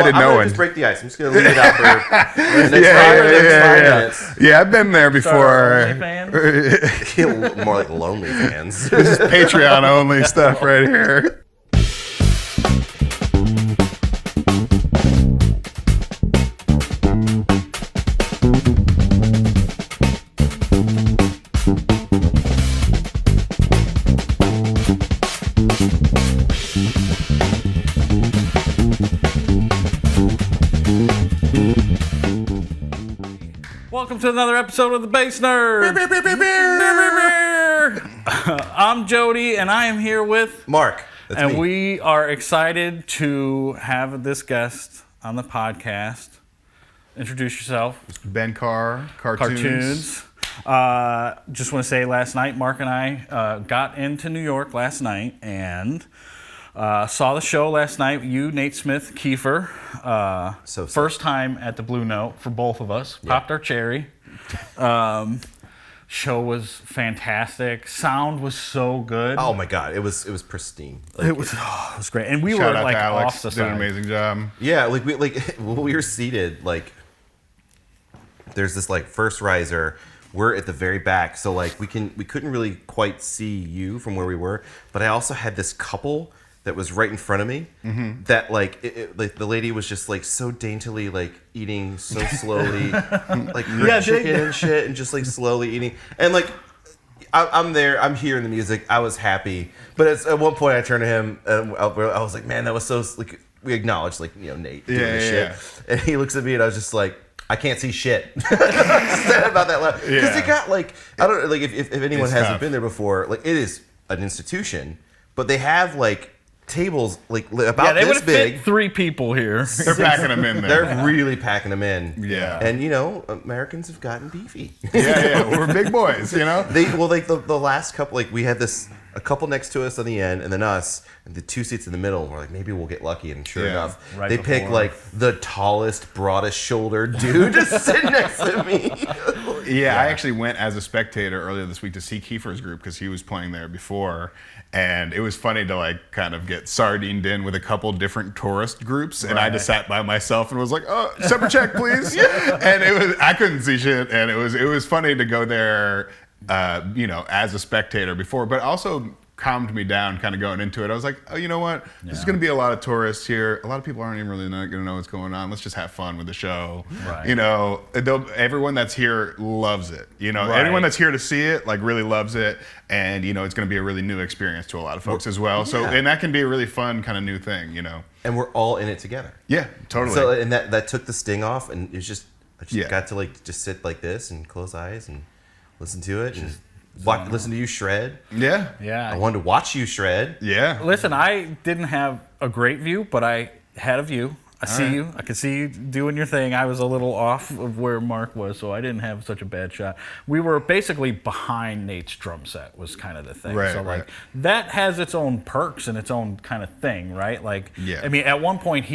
didn't know it. Just break the ice. I'm just gonna leave it out for the next 5 minutes. Yeah, I've been there before. More like lonely fans. This is Patreon only stuff right here. Welcome to another episode of the Bass Nerds. I'm Jody, and I am here with Mark. That's me. We are excited to have this guest on the podcast. Introduce yourself. Ben Carr, Carrtoons. Just want to say, last night, Mark and I got into New York last night and saw the show last night. You, Nate Smith, Kiefer. First time at the Blue Note for both of us. Yeah. Popped our cherry. Show was fantastic. Sound was so good. Oh my god, it was pristine. It was great, and we were like Alex, off the did an side. amazing job. Yeah, when we were seated, like there's this like first riser. We're at the very back, so like we couldn't really quite see you from where we were. But I also had this couple that was right in front of me. That like the lady was just like so daintily like eating so slowly, like chicken and shit, and just like slowly eating. And like I'm hearing the music. I was happy, but at one point I turned to him and I was like, man, that was so like we acknowledged like Nate doing the shit, and he looks at me and I was just like, I can't see shit. Said about that loud because they got like I don't like if anyone hasn't been there before, like it is an institution, but they have like tables like about they this big. Fit 3 people here. They're packing them in there. They're really packing them in. Yeah. And Americans have gotten beefy. Yeah, we're big boys, the last couple, like we had a couple next to us on the end, and then us, and the 2 seats in the middle. We're like, maybe we'll get lucky, and sure enough, they pick like the tallest, broadest shouldered dude to sit next to me. Yeah, I actually went as a spectator earlier this week to see Kiefer's group because he was playing there before. And it was funny to like kind of get sardined in with a couple different tourist groups, and I just sat by myself and was like, "Oh, separate check, please." And I couldn't see shit, and it was funny to go there, as a spectator before, but also calmed me down kind of going into it. I was like, oh, you know what? There's going to be a lot of tourists here. A lot of people aren't even really going to know what's going on. Let's just have fun with the show. Right. Everyone that's here loves it. Everyone that's here to see it, like really loves it. And, it's going to be a really new experience to a lot of folks as well. So, and that can be a really fun kind of new thing, And we're all in it together. Yeah, totally. So, and that took the sting off, and it was just, I just got to like just sit like this and close eyes and listen to it and listen to you shred. Yeah. I wanted to watch you shred. Yeah. Listen, I didn't have a great view, but I had a view. I could see you doing your thing. I was a little off of where Mark was, so I didn't have such a bad shot. We were basically behind Nate's drum set was kind of the thing. Right, so like that has its own perks and its own kind of thing, right? Like, I mean, at one point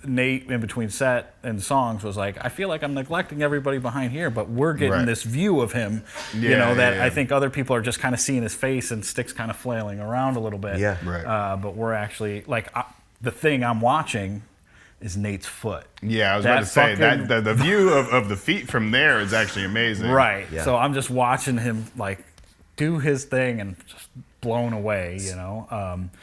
Nate, in between set and songs, was like, I feel like I'm neglecting everybody behind here, but we're getting this view of him, I think other people are just kind of seeing his face and sticks kind of flailing around a little bit. Yeah. Right. But we're actually, the thing I'm watching is Nate's foot. Yeah, I was about to say, that the view of the feet from there is actually amazing. Right. Yeah. So I'm just watching him, do his thing and just blown away,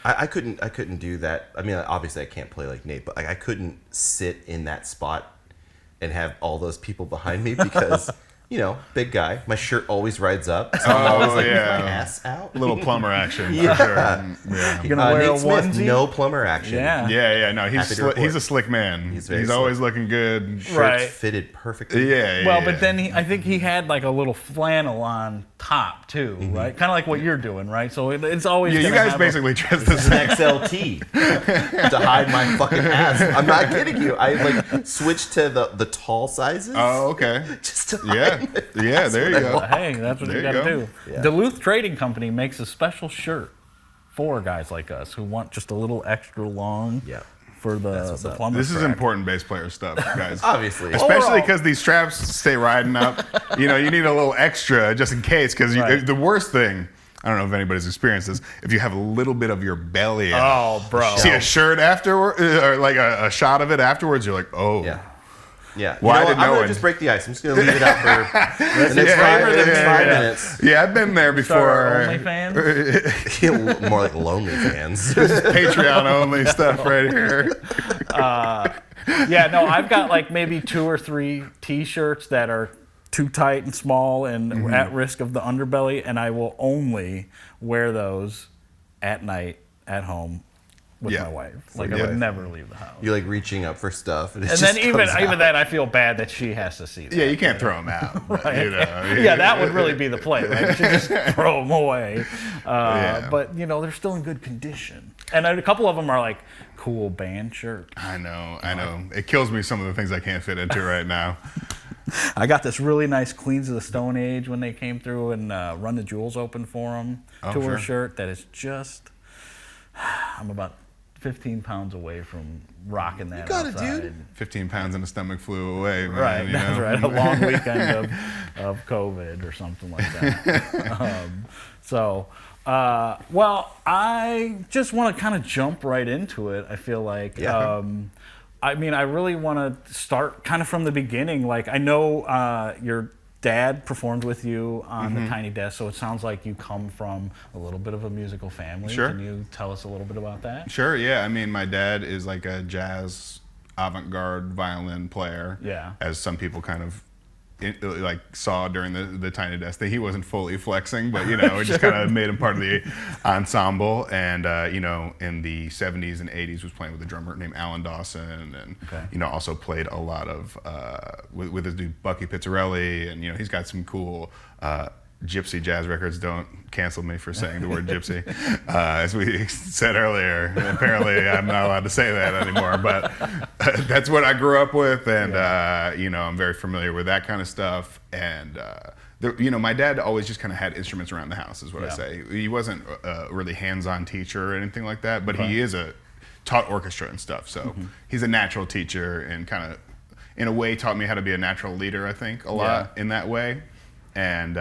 I couldn't do that. I mean, obviously I can't play like Nate, but I couldn't sit in that spot and have all those people behind me because big guy. My shirt always rides up. So I'm always with my ass out. A little plumber action. Yeah. For sure. Yeah. You're gonna wear Nate a Smith, onesie? no plumber action. Yeah. No, he's a slick man. He's always looking good. Shirt fitted perfectly. Well, but then I think he had like a little flannel on top too, right? Kind of like what you're doing, right? So it's always you guys basically dress the It's an XLT to hide my fucking ass. I'm not kidding you. I switched to the tall sizes. Oh, okay. Just to hide Yeah, there you go. Hey, that's what you got to do. Yeah. Duluth Trading Company makes a special shirt for guys like us who want just a little extra long for the plumber. This is important bass player stuff, guys. Obviously. Especially because these straps stay riding up. You need a little extra just in case. Because the worst thing I don't know if anybody's experienced this. If you have a little bit of your belly Oh, bro. see a shirt afterward, or like a shot of it afterwards, you're like, oh. Yeah. Yeah. Well, I didn't I'm know going it. to just break the ice. I'm just going to leave it out for the next 5 minutes. Yeah, I've been there before. OnlyFans? More like lonely fans. Patreon only stuff right here. Yeah, no, I've got like maybe 2 or 3 T-shirts that are too tight and small and at risk of the underbelly, and I will only wear those at night at home with my wife. Like I would never leave the house. You're like reaching up for stuff, and then even then, I feel bad that she has to see that. Yeah, you can't throw them out. Right. You know? Yeah, that would really be the play. Right? You should just throw them away. But they're still in good condition, and a couple of them are like cool band shirts. I know. It kills me some of the things I can't fit into right now. I got this really nice Queens of the Stone Age when they came through and Run the Jewels opened for them tour shirt that is just, I'm about 15 pounds away from rocking that. You got outside. it, dude. 15 pounds and a stomach flew away, man. Right, You that's know? right. A long weekend of COVID or something like that. Well, I just want to kind of jump right into it. I feel like. Yeah. I mean, I really want to start kind of from the beginning. Like, I know your dad performed with you on the Tiny Desk, so it sounds like you come from a little bit of a musical family. Sure. Can you tell us a little bit about that? Sure, yeah. I mean, my dad is like a jazz avant-garde violin player. Yeah. As some people kind of saw during the Tiny Desk thing. He wasn't fully flexing, but it just kind of made him part of the ensemble. And in the 70s and 80s was playing with a drummer named Alan Dawson, and also played a lot of with his dude Bucky Pizzarelli, and he's got some cool gypsy jazz records. Don't cancel me for saying the word gypsy. As we said earlier, apparently I'm not allowed to say that anymore, but that's what I grew up with, and I'm very familiar with that kind of stuff. And my dad always just kind of had instruments around the house, is what I say. He wasn't a really hands-on teacher or anything like that, but he is taught orchestra and stuff, so he's a natural teacher, and kind of in a way taught me how to be a natural leader, I think, a lot in that way. And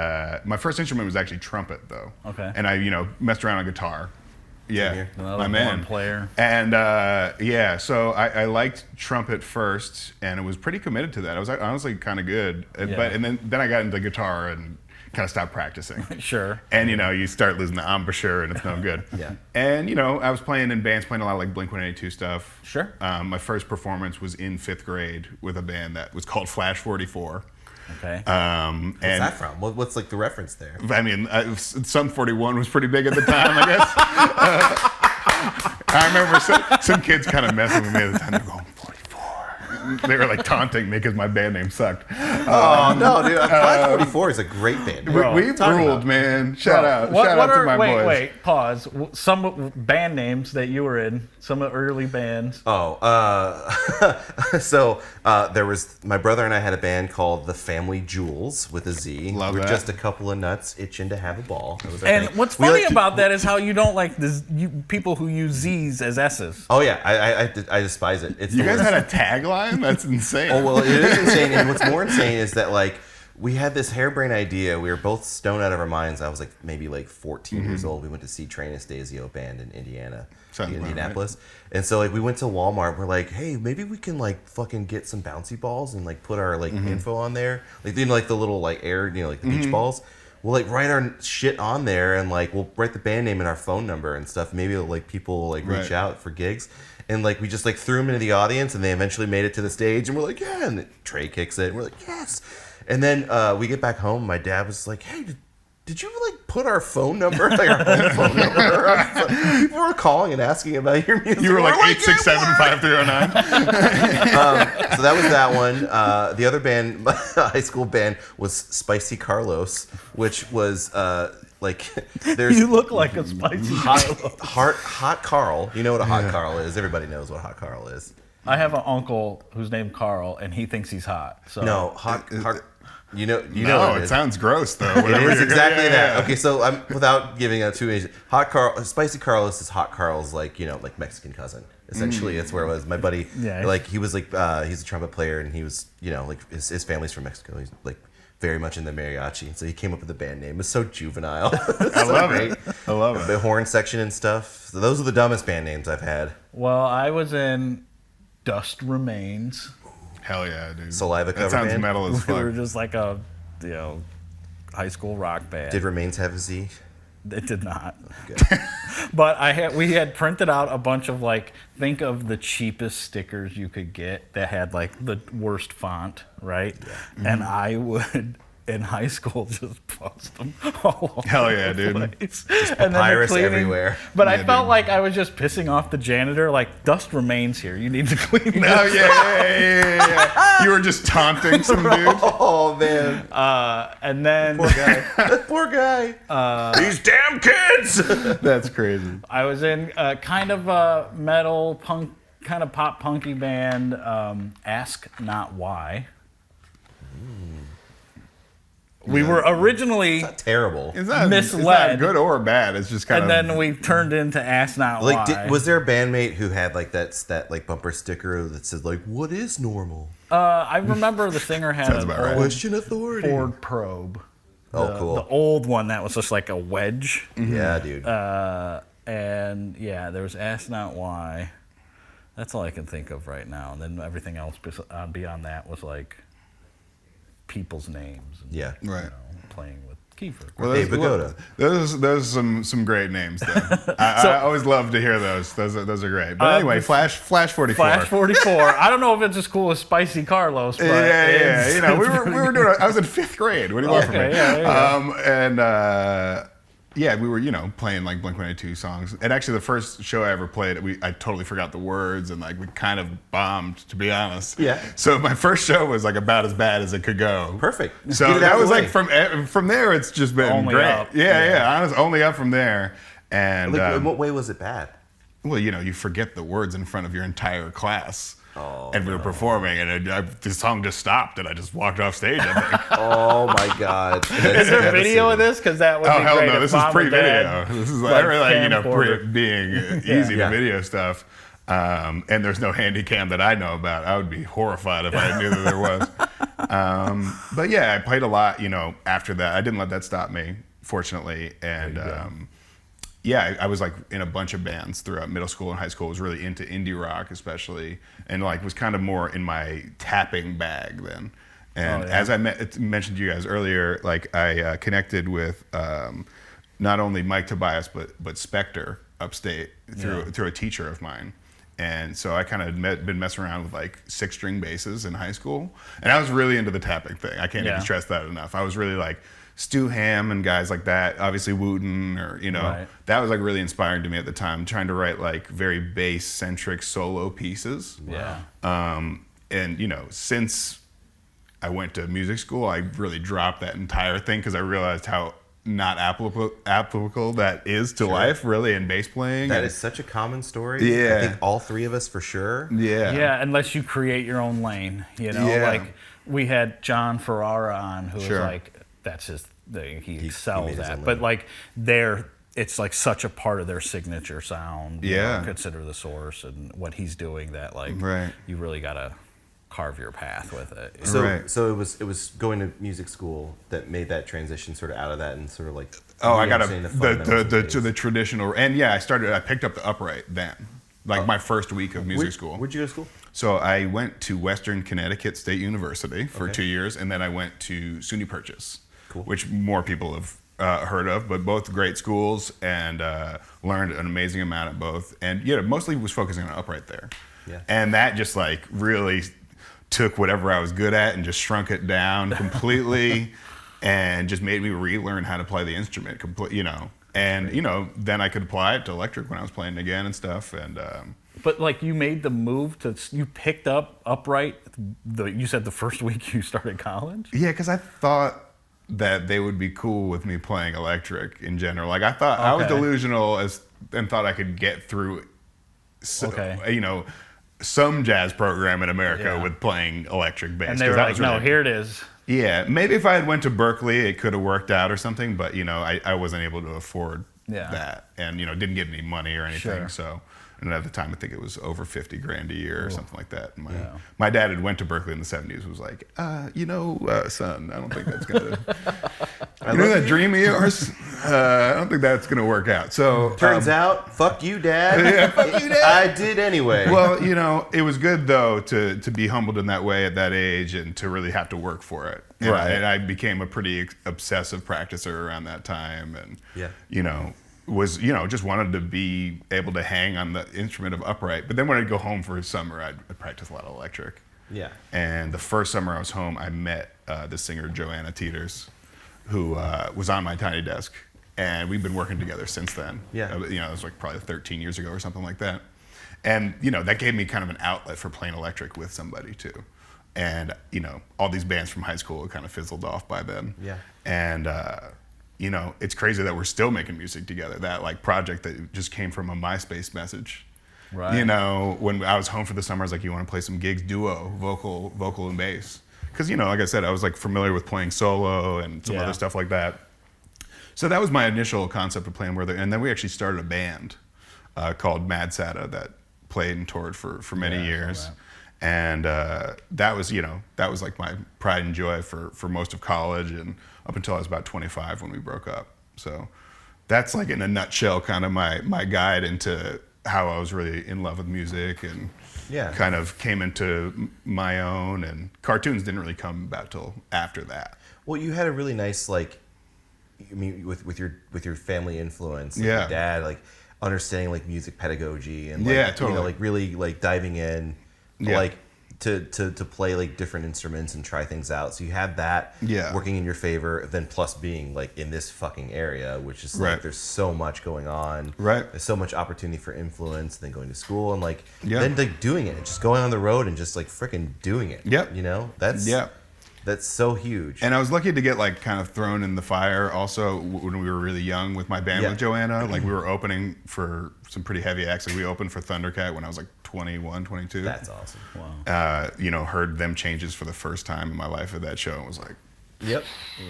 my first instrument was actually trumpet, though. Okay. And I, messed around on guitar. Yeah, my man. Player. And so I liked trumpet first, and I was pretty committed to that. I was honestly kind of good, and then I got into guitar and kind of stopped practicing. Sure. And you start losing the embouchure, and it's no good. Yeah. And I was playing in bands, playing a lot of like Blink-182 stuff. Sure. My first performance was in 5th grade with a band that was called Flash 44. Okay. What's that from? What's like the reference there? I mean, Sum 41 was pretty big at the time, I guess. I remember some kids kind of messing with me at the time. They're going, 44. They were like taunting me because my band name sucked. Oh, no, dude. Flash 44 is a great band. We've ruled, man. Shout out to my boys. Wait, pause. Some band names that you were in, some early bands. So there was, my brother and I had a band called The Family Jewels with a Z. Love We're that. just a couple of nuts itching to have a ball. That was our And thing. what's funny about that is how you don't like people who use Z's as S's. Oh yeah, I despise it. It's You the guys worst. had a tagline? That's insane. Oh well, it is insane. And what's more insane is that like we had this harebrained idea. We were both stoned out of our minds. I was like maybe like 14 years old. We went to see Train Anastasio band in Indiana, Indianapolis. Right. And so like we went to Walmart. We're like, hey, maybe we can like fucking get some bouncy balls and like put our like info on there, like like the little like air, like the beach balls. We'll like write our shit on there and like we'll write the band name and our phone number and stuff. Maybe like people will like reach out for gigs. And like we just like threw them into the audience, and they eventually made it to the stage, and we're like, yeah. And Trey kicks it, and we're like, yes. And then we get back home. My dad was like, hey, did you like put our phone number, like our home phone number? People were calling and asking about your music. You were like 867-5309. So that was that one. The other band, my high school band, was Spicy Carlos, which was like there's You look like a spicy hot Carl. You know what a hot Carl is? Everybody knows what hot Carl is. I have an uncle who's named Carl, and he thinks he's hot. So No, hot. You know. No, it sounds gross though. It is exactly that. Okay, so I'm without giving out too many. Hot Carl, Spicy Carlos is Hot Carl's like like Mexican cousin. Essentially, that's where it was. My buddy, like he was like he's a trumpet player, and he was like his family's from Mexico. He's like very much in the mariachi, so he came up with the band name. It's so juvenile. I love it. I love it. The horn section and stuff. So those are the dumbest band names I've had. Well, I was in Dust Remains. Hell yeah, dude. Saliva cover That sounds band? metal as We were fuck. just like a high school rock band. Did Remains have a Z? It did not. Good. But we had printed out a bunch of think of the cheapest stickers you could get that had the worst font, right? Yeah. Mm-hmm. And I would in high school just post them all over Hell yeah, the dude. place. Papyrus the cleaning- everywhere. But I Yeah, felt dude. like I was just pissing off the janitor. Dust remains here. You need to clean this. Oh yeah. You were just taunting some dude. Oh, man. And then Poor guy. That poor guy. These damn kids! That's crazy. I was in kind of a metal punk, kind of pop punky band. Ask Not Why. We were originally, Not terrible. It's not Misled. good or bad. It's just kind and of. then we turned into Ask Not Why. Was there a bandmate who had that bumper sticker that said what is normal? I remember the singer had Sounds an about right. old Question authority. Ford Probe. Oh, cool. The old one that was just like a wedge. Yeah, dude. And yeah, there was Ask Not Why. That's all I can think of right now. And then everything else beyond that was people's names. And, Yeah. Right. Playing with Kiefer. Well, Dave Pagoda. those some great names though. I always love to hear those. Those are great. But anyway, Flash 44. Flash 44. I don't know if it's as cool as Spicy Carlos, but Yeah. it's- We were doing. I was in 5th grade. What do you want from me? Yeah. And we were playing Blink-182 songs. And actually, the first show I ever played, I totally forgot the words and we kind of bombed, to be honest. Yeah. So my first show was about as bad as it could go. Perfect. So Get it that out of was the way. from there. It's just been Only great. up. Yeah. Honestly, only up from there. And In what way was it bad? well, you forget the words in front of your entire class. Oh, and we were performing, and the song just stopped, and I just walked off stage, I think. Oh my God. Is there video of this? Because that would Oh, be hell great. no, if this is Mom and pre-video. Dad, This is I really camcorder. being easy Yeah. to video stuff. And there's no handy cam that I know about. I would be horrified if I knew that there was. But yeah, I played a lot, after that. I didn't let that stop me, fortunately. And I was in a bunch of bands throughout middle school and high school. I was really into indie rock, especially, and was kind of more in my tapping bag then. And as I mentioned to you guys earlier, I connected with not only Mike Tobias but Spectre upstate through a teacher of mine. And so I kind of been messing around with 6-string basses in high school, and I was really into the tapping thing. I can't even stress that enough. I was really Stu Hamm and guys like that, obviously Wooten, or Right. that was really inspiring to me at the time, trying to write very bass centric solo pieces. Yeah. And since I went to music school, I really dropped that entire thing because I realized how not applicable that is to life, really, in bass playing. That is such a common story. Yeah. I think all three of us for sure. Yeah, unless you create your own lane, Yeah. We had John Ferrara on, who Sure. was that's his thing. He made excels his at. own But lane. it's such a part of their signature sound. Yeah. Consider the Source and what he's doing. That Right. you really gotta carve your path with it. So, Right. so it was going to music school that made that transition sort of out of that and sort of I got re-understanding fundamentals of bass. the traditional, and I picked up the upright then, my first week of music school. Where'd you go to school? So I went to Western Connecticut State University for Okay. 2 years, and then I went to SUNY Purchase, Cool. which more people have heard of, but both great schools, and learned an amazing amount at both. And mostly was focusing on upright there. Yeah. And that just really took whatever I was good at and just shrunk it down completely, and just made me relearn how to play the instrument. And then I could apply it to electric when I was playing again and stuff. And But you made the move you picked up upright. You said the first week you started college. yeah, because I thought that they would be cool with me playing electric in general. I thought I was Okay. delusional and thought I could get through, Okay. some jazz program in America Yeah. with playing electric bass. And they 'cause were that like, was "No, really- here it is." Yeah, maybe if I had went to Berkeley, it could have worked out or something. But I wasn't able to afford Yeah. that, and didn't get any money or anything. Sure. So And at the time, I think it was over 50 grand a year or something like that. And my dad had went to Berkeley in the 70s, was like, son, I don't think that's going to, that dream of yours? I don't think that's going to work out. So turns out, fuck you, Dad. Yeah, fuck you, Dad. I did anyway. Well, it was good though to be humbled in that way at that age and to really have to work for it. And, and I became a pretty obsessive practicer around that time, and was just wanted to be able to hang on the instrument of upright. But then when I'd go home for summer, I'd practice a lot of electric. Yeah. And the first summer I was home, I met the singer Joanna Teeters, who was on my tiny desk, and we've been working together since then. Yeah. It was like probably 13 years ago or something like that. And that gave me kind of an outlet for playing electric with somebody too. And all these bands from high school kind of fizzled off by then. Yeah. And it's crazy that we're still making music together. That like project that just came from a MySpace message. Right. When I was home for the summer, I was like, "You want to play some gigs, duo, vocal and bass?" Because like I said, I was like familiar with playing solo and some other stuff like that. So that was my initial concept of playing with her. And then we actually started a band called Mad Sata that played and toured for many years. Right. And that was like my pride and joy for most of college and up until I was about 25 when we broke up. So that's like in a nutshell kind of my guide into how I was really in love with music and kind of came into my own. And Carrtoons didn't really come about till after that. Well, you had a really nice with your family influence, like your dad, understanding music pedagogy and totally. really diving in, to play different instruments and try things out. So you had that working in your favor, then plus being in this fucking area, which is there's so much going on. Right. There's so much opportunity for influence, then going to school and then doing it, just going on the road and just freaking doing it. Yep. That's so huge. And I was lucky to get kind of thrown in the fire also when we were really young with my band with Joanna. We were opening for some pretty heavy acts. We opened for Thundercat when I was 21, 22. That's awesome. Wow. Heard them changes for the first time in my life at that show and was like, yep.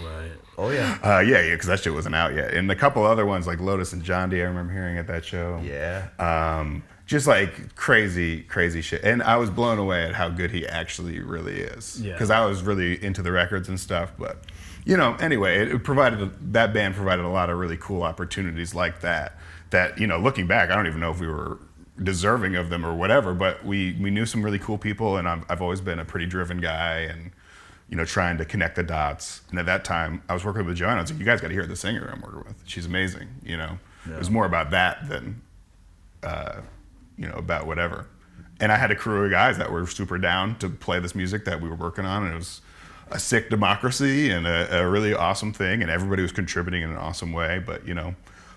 Right. Oh yeah. Because that shit wasn't out yet. And a couple other ones like Lotus and John D I remember hearing at that show. Yeah. Just crazy shit. And I was blown away at how good he actually really is. Yeah. Because I was really into the records and stuff. But, anyway, that band provided a lot of really cool opportunities like that. That, looking back, I don't even know if we were deserving of them or whatever, but we knew some really cool people, and I've always been a pretty driven guy and, trying to connect the dots. And at that time, I was working with Joanna. I was like, you guys got to hear the singer I'm working with. She's amazing, It was more about that than... about whatever. And I had a crew of guys that were super down to play this music that we were working on, and it was a sick democracy and a really awesome thing, and everybody was contributing in an awesome way. But,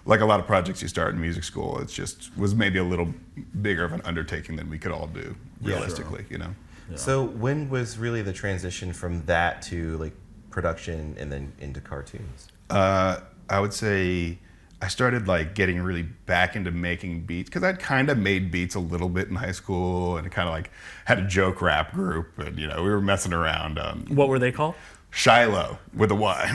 like a lot of projects you start in music school, it just was maybe a little bigger of an undertaking than we could all do, realistically, Yeah. So when was really the transition from that to, production and then into Carrtoons? I would say... I started getting really back into making beats because I'd kind of made beats a little bit in high school and kind of had a joke rap group and we were messing around. What were they called? Shiloh with a Y.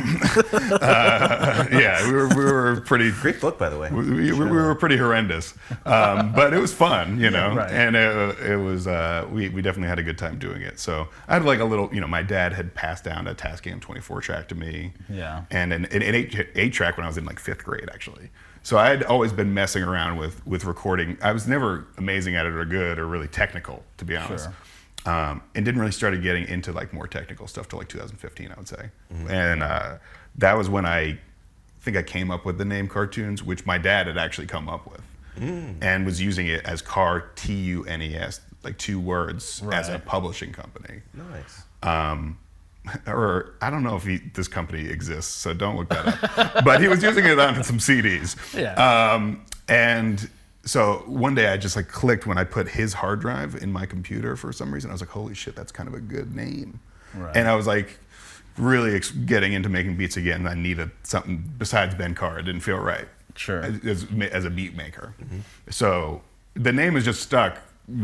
We were pretty great book, by the way. We were pretty horrendous, but it was fun, Right. And it was we definitely had a good time doing it. So I had a little, my dad had passed down a Tascam 24 track to me, and an 8 track when I was in 5th grade actually. So I had always been messing around with recording. I was never amazing at it or good or really technical, to be honest. Sure. And didn't really start getting into more technical stuff till 2015, I would say. Mm-hmm. And that was when I think I came up with the name Carrtoons, which my dad had actually come up with, and was using it as Cartunes, 2 words, as a publishing company. Nice. Or I don't know if this company exists, so don't look that up. But he was using it on some CDs. Yeah. And so one day I just clicked when I put his hard drive in my computer for some reason. I was like, holy shit, that's kind of a good name. Right. And I was really getting into making beats again. I needed something besides Ben Carr. It didn't feel right. Sure. As a beat maker. Mm-hmm. So the name is just stuck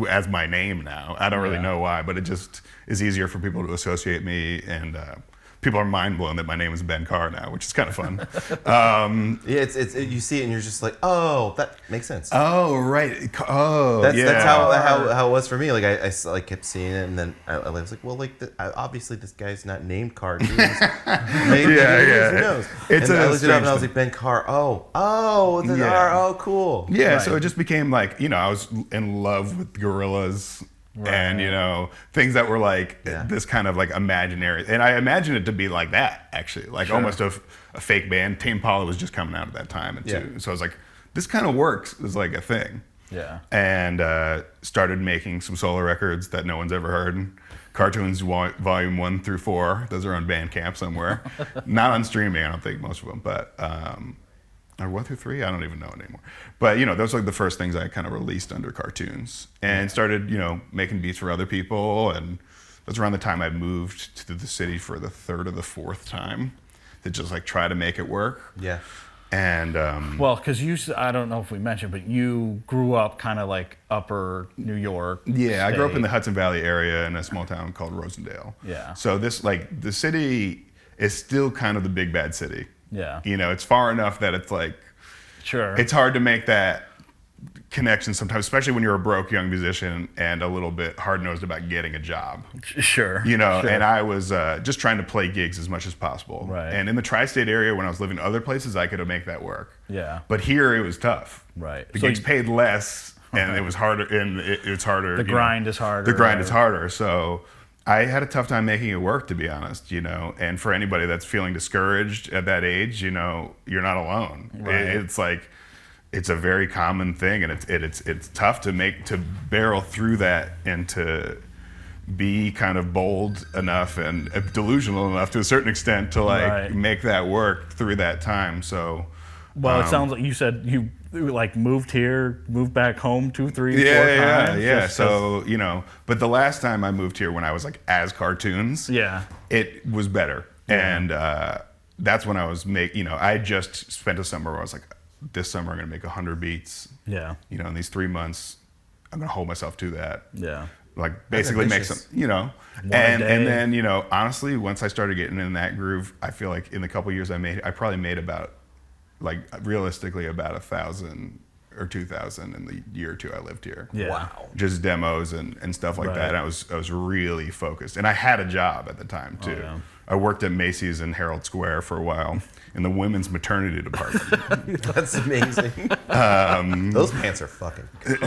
as my name now. I don't really know why, but it just is easier for people to associate me. And people are mind blown that my name is Ben Carr now, which is kind of fun. Yeah, it's you see it and you're just like, oh, that makes sense. Oh, right. Oh, That's how it was for me. Like I like kept seeing it, and then I was like, well, like obviously this guy's not named Carrtoons. Maybe who knows? It's and I looked it up and I was thing. like, Ben Carr. Oh, cool. Yeah, so it just became like, I was in love with gorillas. Right. And things that were like this kind of like imaginary, and I imagined it to be like that actually, like almost a fake band. Tame Impala was just coming out at that time, and so I was like, this kind of works as like a thing. Yeah. And started making some solo records that no one's ever heard. Carrtoons Volume 1 through 4. Those are on Bandcamp somewhere. Not on streaming, I don't think, most of them, but. Or 1 through 3, I don't even know anymore. But those are like the first things I kind of released under Carrtoons, and started making beats for other people. And that was around the time I moved to the city for the third or the fourth time to just like try to make it work. Yeah. And well, because I don't know if we mentioned, but you grew up kind of like upper New York. Yeah, I grew up in the Hudson Valley area in a small town called Rosendale. Yeah. So the city is still kind of the big bad city. Yeah. It's far enough that it's like, sure, it's hard to make that connection sometimes, especially when you're a broke young musician and a little bit hard-nosed about getting a job. Sure. Sure. And I was just trying to play gigs as much as possible. Right. And in the tri-state area, when I was living in other places, I could make that work. Yeah. But here it was tough. Right. The gigs paid less, and it was harder, and it's harder. The grind is harder. The grind is harder. So I had a tough time making it work, to be honest, and for anybody that's feeling discouraged at that age, you're not alone. Right. It's like, it's a very common thing, and it's tough to barrel through that and to be kind of bold enough and delusional enough to a certain extent to like make that work through that time. So, well, it sounds like you said you like moved back home 2, 3, 4 times. Yeah. So but the last time I moved here when I was like as Carrtoons, it was better, and that's when I was I just spent a summer where I was like, this summer I'm gonna make 100 beats. Yeah. In these 3 months, I'm gonna hold myself to that. Yeah. Like basically make some, and then honestly, once I started getting in that groove, I feel like in the couple years I probably made about, like realistically, about 1,000 or 2,000 in the year or two I lived here. Yeah. Wow. Just demos and stuff like that. And I was really focused, and I had a job at the time too. Oh, yeah. I worked at Macy's in Herald Square for a while in the women's maternity department. That's amazing. Those pants are fucking good.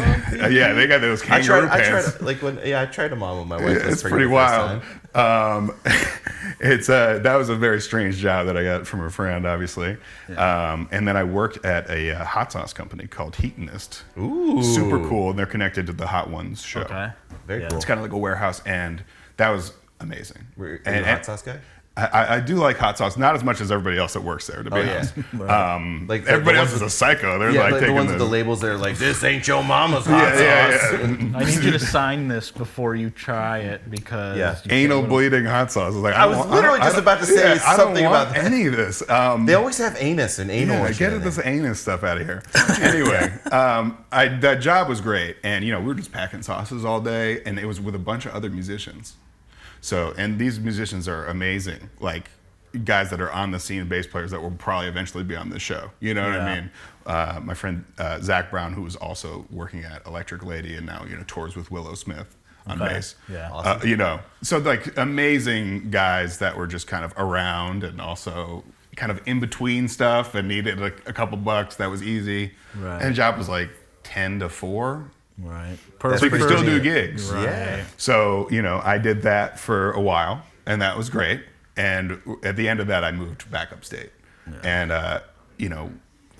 Yeah, they got those kangaroo pants. I tried them on with my wife. It's pretty wild. That was a very strange job that I got from a friend, obviously. Yeah. And then I worked at a hot sauce company called Heatonist. Ooh. Super cool. And they're connected to the Hot Ones show. Okay. Very cool. It's kind of like a warehouse, and that was amazing. Were you a hot sauce guy? I do like hot sauce, not as much as everybody else that works there, to be honest. Right. Like everybody else is a psycho. They're like the taking ones with the labels. They're like, "This ain't your mama's hot sauce." I need you to sign this before you try it because anal bleeding hot sauce. I was literally just about to say something about that. Any of this. They always have anus and anal. Yeah, get this anus stuff out of here. Anyway, that job was great, and we were just packing sauces all day, and it was with a bunch of other musicians. So, and these musicians are amazing, like guys that are on the scene, bass players that will probably eventually be on this show. You know what I mean? My friend Zach Brown, who was also working at Electric Lady and now tours with Willow Smith on bass. Yeah, awesome. So like amazing guys that were just kind of around and also kind of in between stuff and needed a couple bucks. That was easy. Right. And the job was like 10 to 4. Right. Perfect. So you could still do gigs. Right. Yeah. So, I did that for a while, and that was great. And at the end of that, I moved back upstate. Yeah. And,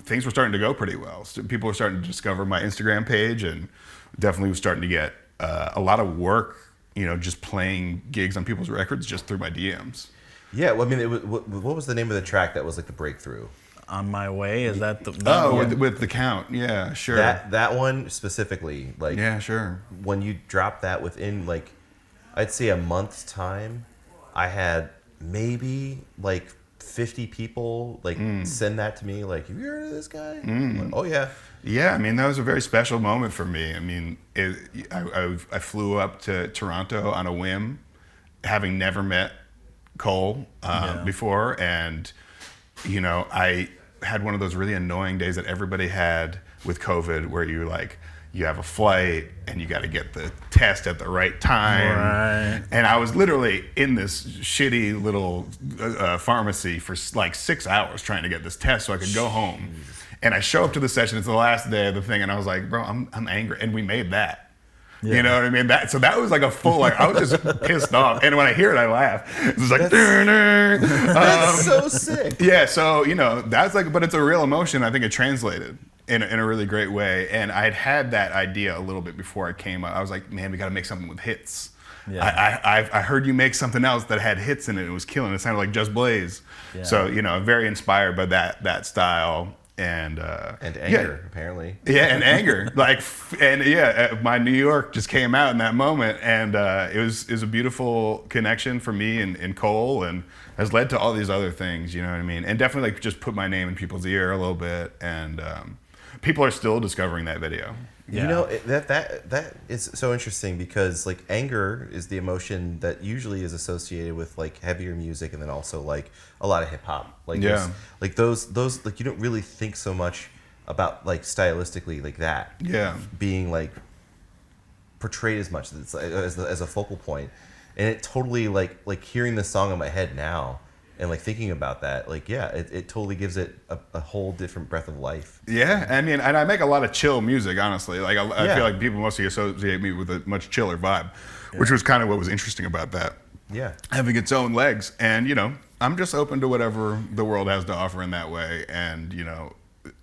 things were starting to go pretty well. So people were starting to discover my Instagram page, and definitely was starting to get a lot of work, just playing gigs on people's records just through my DMs. Yeah. Well, I mean, what was the name of the track that was like the breakthrough? On My Way, is that the with the count? Yeah, sure. That one specifically, like, yeah, sure. When you drop that within like, I'd say a month's time, I had maybe like 50 people like send that to me, like, have you heard of this guy? Like, oh yeah. Yeah, I mean, that was a very special moment for me. I mean, I flew up to Toronto on a whim, having never met Cole before, and I had one of those really annoying days that everybody had with COVID, where you have a flight and you got to get the test at the right time. Right. And I was literally in this shitty little pharmacy for like 6 hours trying to get this test so I could go home. And I show up to the session. It's the last day of the thing, and I was like, bro, I'm angry. And we made that. Yeah. You know what I mean? So that was like a full, I was just pissed off. And when I hear it, I laugh. It's like, that's so sick. Yeah, so, that's but it's a real emotion. I think it translated in a really great way. And I'd had that idea a little bit before I came out. I was like, man, we got to make something with hits. Yeah. I heard you make something else that had hits in it. It was killing. It sounded like Just Blaze. Yeah. So, very inspired by that style. And anger, apparently. Yeah, and anger. My New York just came out in that moment, and it was a beautiful connection for me and Cole, and has led to all these other things. You know what I mean? And definitely just put my name in people's ear a little bit, and people are still discovering that video. Yeah. That is so interesting, because anger is the emotion that usually is associated with heavier music, and then also a lot of hip hop. Those you don't really think so much about stylistically that. Yeah. Being portrayed as much as a focal point, and it totally hearing the song in my head now. And thinking about that, it totally gives it a whole different breath of life. Yeah, I mean, and I make a lot of chill music, honestly. I feel like people mostly associate me with a much chiller vibe, which was kind of what was interesting about that. Yeah, having its own legs, and I'm just open to whatever the world has to offer in that way. And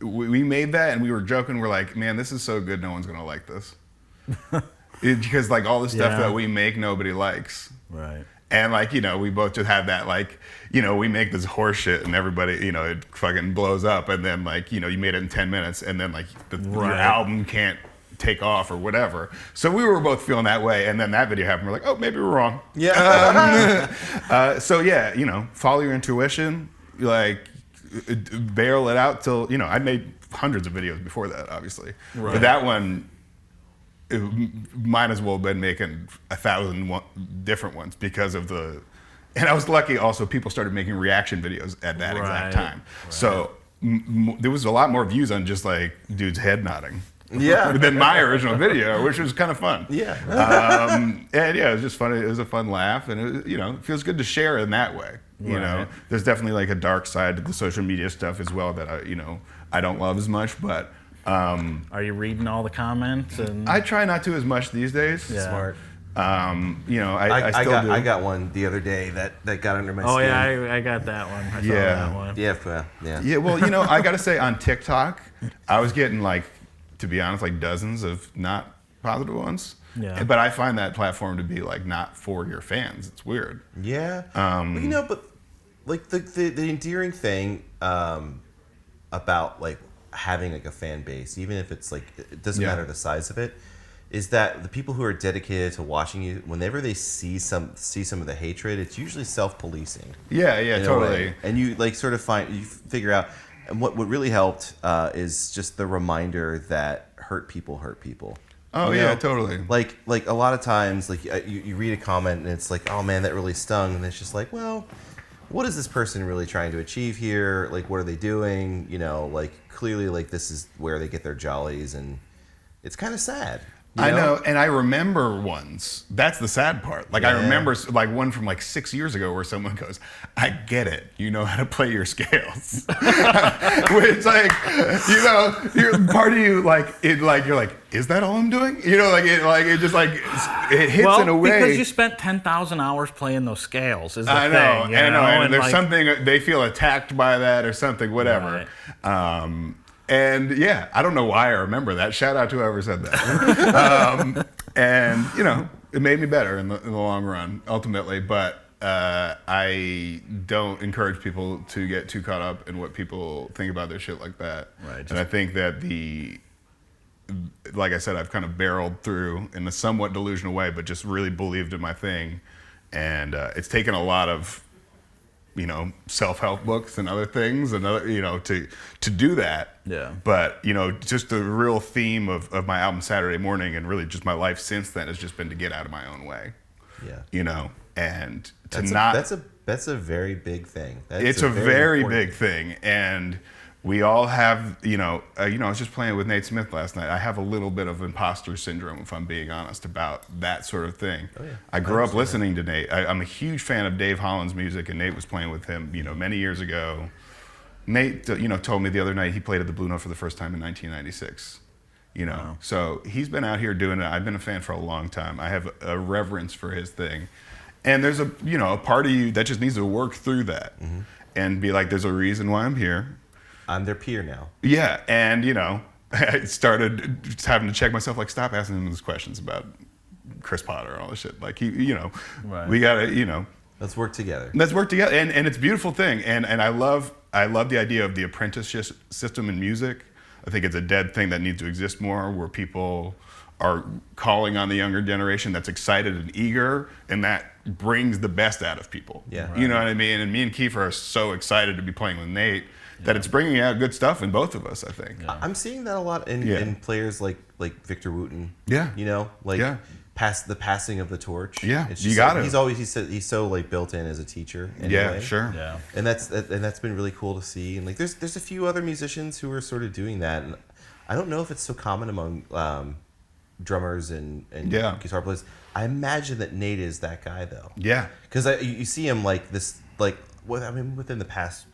we made that, and we were joking. We're like, man, this is so good, no one's gonna like this, because all the stuff that we make, nobody likes. Right. And we both just have that we make this horse shit and everybody, it fucking blows up, and then you made it in 10 minutes, and then your album can't take off or whatever. So we were both feeling that way, and then that video happened. We're like, oh, maybe we're wrong. Yeah. Follow your intuition, barrel it out till, I made hundreds of videos before that, obviously. Right. But that one, it might as well have been making 1,000 different ones because of and I was lucky also, people started making reaction videos at that exact time. Right. So there was a lot more views on just dudes head nodding. Yeah. Than my original video, which was kind of fun. Yeah. And it was just fun. It was a fun laugh, and it feels good to share in that way. There's definitely a dark side to the social media stuff as well that I don't love as much, but are you reading all the comments? And I try not to as much these days. Yeah. Smart. I still do. I got one the other day that got under my skin. Oh yeah, I got that one. I saw that one. Yeah. Yeah. Well, I got to say, on TikTok, I was getting to be honest, dozens of not positive ones. Yeah. But I find that platform to be not for your fans. It's weird. Yeah. But the endearing thing about having a fan base, even if it's it doesn't matter the size of it, is that the people who are dedicated to watching you, whenever they see some of the hatred, it's usually self-policing. Yeah, totally. And you you figure out, and what really helped is just the reminder that hurt people. Oh yeah, totally. A lot of times, you read a comment and it's oh man, that really stung, and it's just well, what is this person really trying to achieve here? What are they doing? Clearly, this is where they get their jollies, and it's kind of sad. I know, and I remember ones. That's the sad part. I remember one from 6 years ago where someone goes, "I get it. You know how to play your scales." Which you're part of you you're is that all I'm doing? It just it hits in a way. Because you spent 10,000 hours playing those scales. Is the I know, thing, I know, and there's something they feel attacked by that or something, whatever. Right. And yeah, I don't know why I remember that. Shout out to whoever said that. And it made me better in the long run, ultimately. But I don't encourage people to get too caught up in what people think about their shit like that. Right. And I think that like I said, I've kind of barreled through in a somewhat delusional way, but just really believed in my thing. And it's taken a lot of self-help books and other things and other, to do that. Yeah. But, just the real theme of my album Saturday Morning, and really just my life since then, has just been to get out of my own way. Yeah. And that's a very big thing. It's a very big thing, and we all have, I was just playing with Nate Smith last night. I have a little bit of imposter syndrome, if I'm being honest, about that sort of thing. Oh, yeah. I grew up listening to Nate. I'm a huge fan of Dave Holland's music, and Nate was playing with him, many years ago. Nate, told me the other night he played at the Blue Note for the first time in 1996. Wow. So he's been out here doing it. I've been a fan for a long time. I have a reverence for his thing. And there's a part of you that just needs to work through that and be like, there's a reason why I'm here. I'm their peer now. Yeah, and I started just having to check myself, like, stop asking him those questions about Chris Potter and all this shit. Like, Right. we gotta, Let's work together. Let's work together, and it's a beautiful thing. And I love the idea of the apprenticeship system in music. I think it's a dead thing that needs to exist more, where people are calling on the younger generation that's excited and eager, and that brings the best out of people. Yeah. You know what I mean? And me and Kiefer are so excited to be playing with Nate that it's bringing out good stuff in both of us, I think. Yeah. I'm seeing that a lot in players like Victor Wooten. Yeah. The passing of the torch. Yeah, It's you just got like, it. He's so like built in as a teacher. Anyway. Yeah, sure. Yeah. And that's been really cool to see. And like there's a few other musicians who are sort of doing that. And I don't know if it's so common among drummers and guitar players. I imagine that Nate is that guy though. Yeah. Because you see him within the past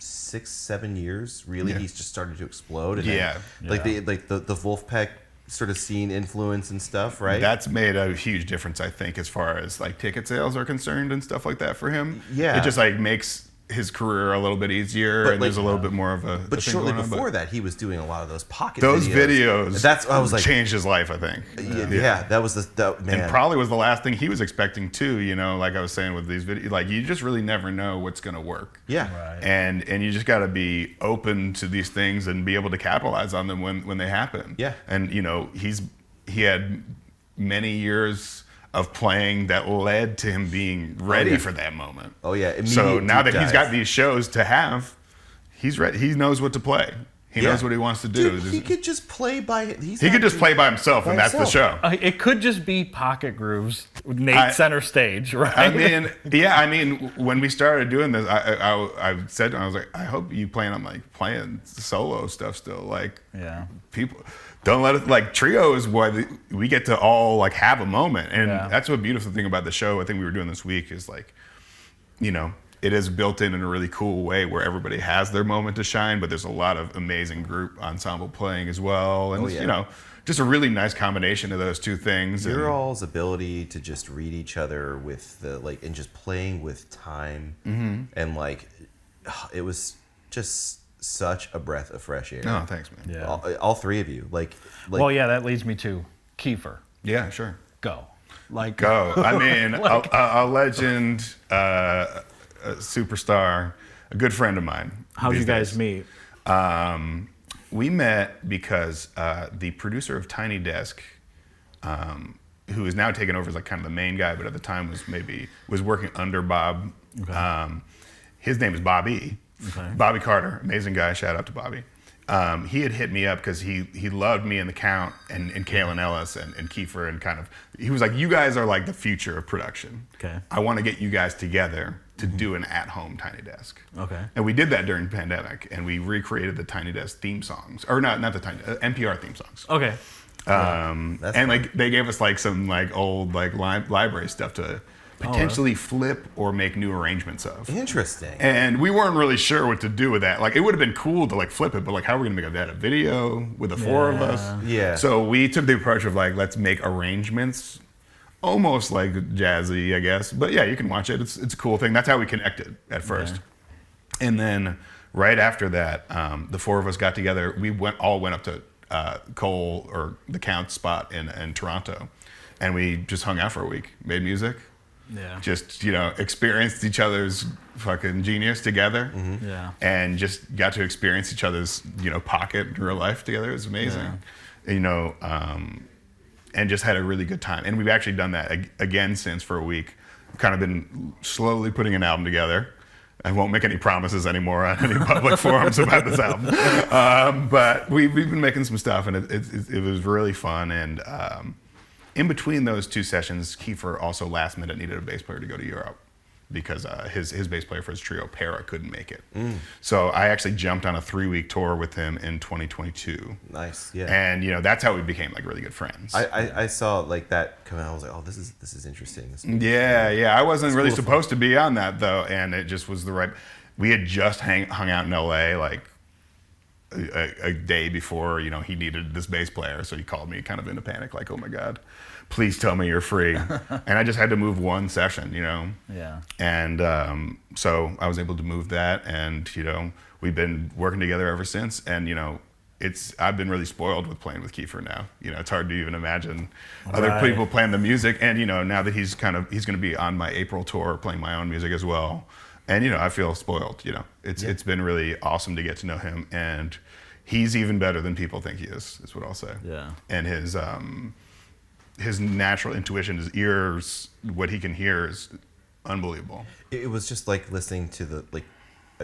6-7 years, really, he's just started to explode. And Yeah. the Wolfpack sort of scene influence and stuff, right? That's made a huge difference, I think, as far as like ticket sales are concerned and stuff like that for him. Yeah. It just like makes his career a little bit easier, and there's a little bit more of a. But shortly before that, he was doing a lot of those pocket those videos. That's I was like changed his life, I think. Yeah, that was man. And probably was the last thing he was expecting too. Like I was saying with these videos, like you just really never know what's gonna work. Yeah. Right. And you just got to be open to these things and be able to capitalize on them when they happen. Yeah. And he had many years of playing that led to him being ready for that moment. Oh yeah. So now that he's got dive. these shows to have, he's ready. He knows what to play. He knows what he wants to do. Dude, he could just play by. He could just play by himself, and that's the show. It could just be Pocket Grooves, Nate center stage, right? I mean, when we started doing this, I said to him, I was like, I hope you plan on like playing solo stuff still. Like, people don't let it, like, trio is why we get to all like have a moment, and that's what beautiful thing about the show. I think we were doing this week is like, it is built in a really cool way where everybody has their moment to shine, but there's a lot of amazing group ensemble playing as well. And, just a really nice combination of those two things. Your all's ability to just read each other with and just playing with time. And it was just such a breath of fresh air. Oh, thanks, man. Yeah. All three of you. Well, yeah, that leads me to Kiefer. Yeah, sure. Go. Go. I mean, a legend, a superstar, a good friend of mine. How'd you guys meet? We met because the producer of Tiny Desk, who is now taken over as like kind of the main guy, but at the time was working under Bob. Okay. His name is Bobby. Okay. Bobby Carter, amazing guy. Shout out to Bobby. He had hit me up because he loved me and the Count and Kalen Ellis and Kiefer, and kind of, he was like, you guys are like the future of production. Okay. I want to get you guys together to do an at-home Tiny Desk. Okay. And we did that during the pandemic, and we recreated the Tiny Desk theme songs, or not the Tiny NPR theme songs. Okay. And like they gave us like some like old like library stuff to potentially flip or make new arrangements of. Interesting. And we weren't really sure what to do with that. Like, it would have been cool to like flip it, but like, how are we gonna make that a video with the four of us? Yeah. So we took the approach of like, let's make arrangements, almost like jazzy, I guess. But yeah, you can watch it. It's a cool thing. That's how we connected at first. Yeah. And then right after that, the four of us got together. We all went up to Cole or the Count's spot in Toronto, and we just hung out for a week, made music. Yeah. Just, experienced each other's fucking genius together. Mm-hmm. Yeah. And just got to experience each other's, pocket in real life together. It was amazing. Yeah. And just had a really good time. And we've actually done that again since for a week. We've kind of been slowly putting an album together. I won't make any promises anymore on any public forums about this album. But we've been making some stuff, and it was really fun. And in between those 2 sessions, Kiefer also last minute needed a bass player to go to Europe because his bass player for his trio, Para, couldn't make it. So I actually jumped on a 3-week tour with him in 2022. Nice, yeah. And that's how we became like really good friends. I saw like that come out. I was like, oh, this is interesting. Yeah. I wasn't really supposed to be on that though, and it just was the right. We had just hung out in LA like a day before, he needed this bass player, so he called me kind of in a panic, like, oh my God, please tell me you're free. And I just had to move 1 session, Yeah. And so I was able to move that, and we've been working together ever since. And I've been really spoiled with playing with Kiefer now. It's hard to even imagine other people playing the music. And now that he's going to be on my April tour playing my own music as well. And I feel spoiled. It's been really awesome to get to know him, and he's even better than people think he is what I'll say. Yeah. And his natural intuition, his ears, what he can hear is unbelievable. It was just like listening to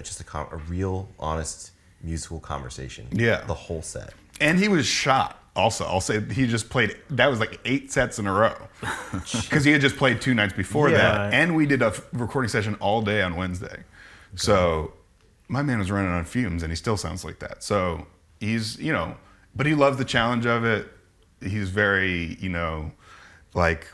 just a real, honest musical conversation. Yeah. The whole set. And he was shot. Also, I'll say he just played. That was like 8 sets in a row, because he had just played 2 nights before that, and we did a recording session all day on Wednesday. Okay. So my man was running on fumes, and he still sounds like that. So he's, but he loves the challenge of it. He's very, like,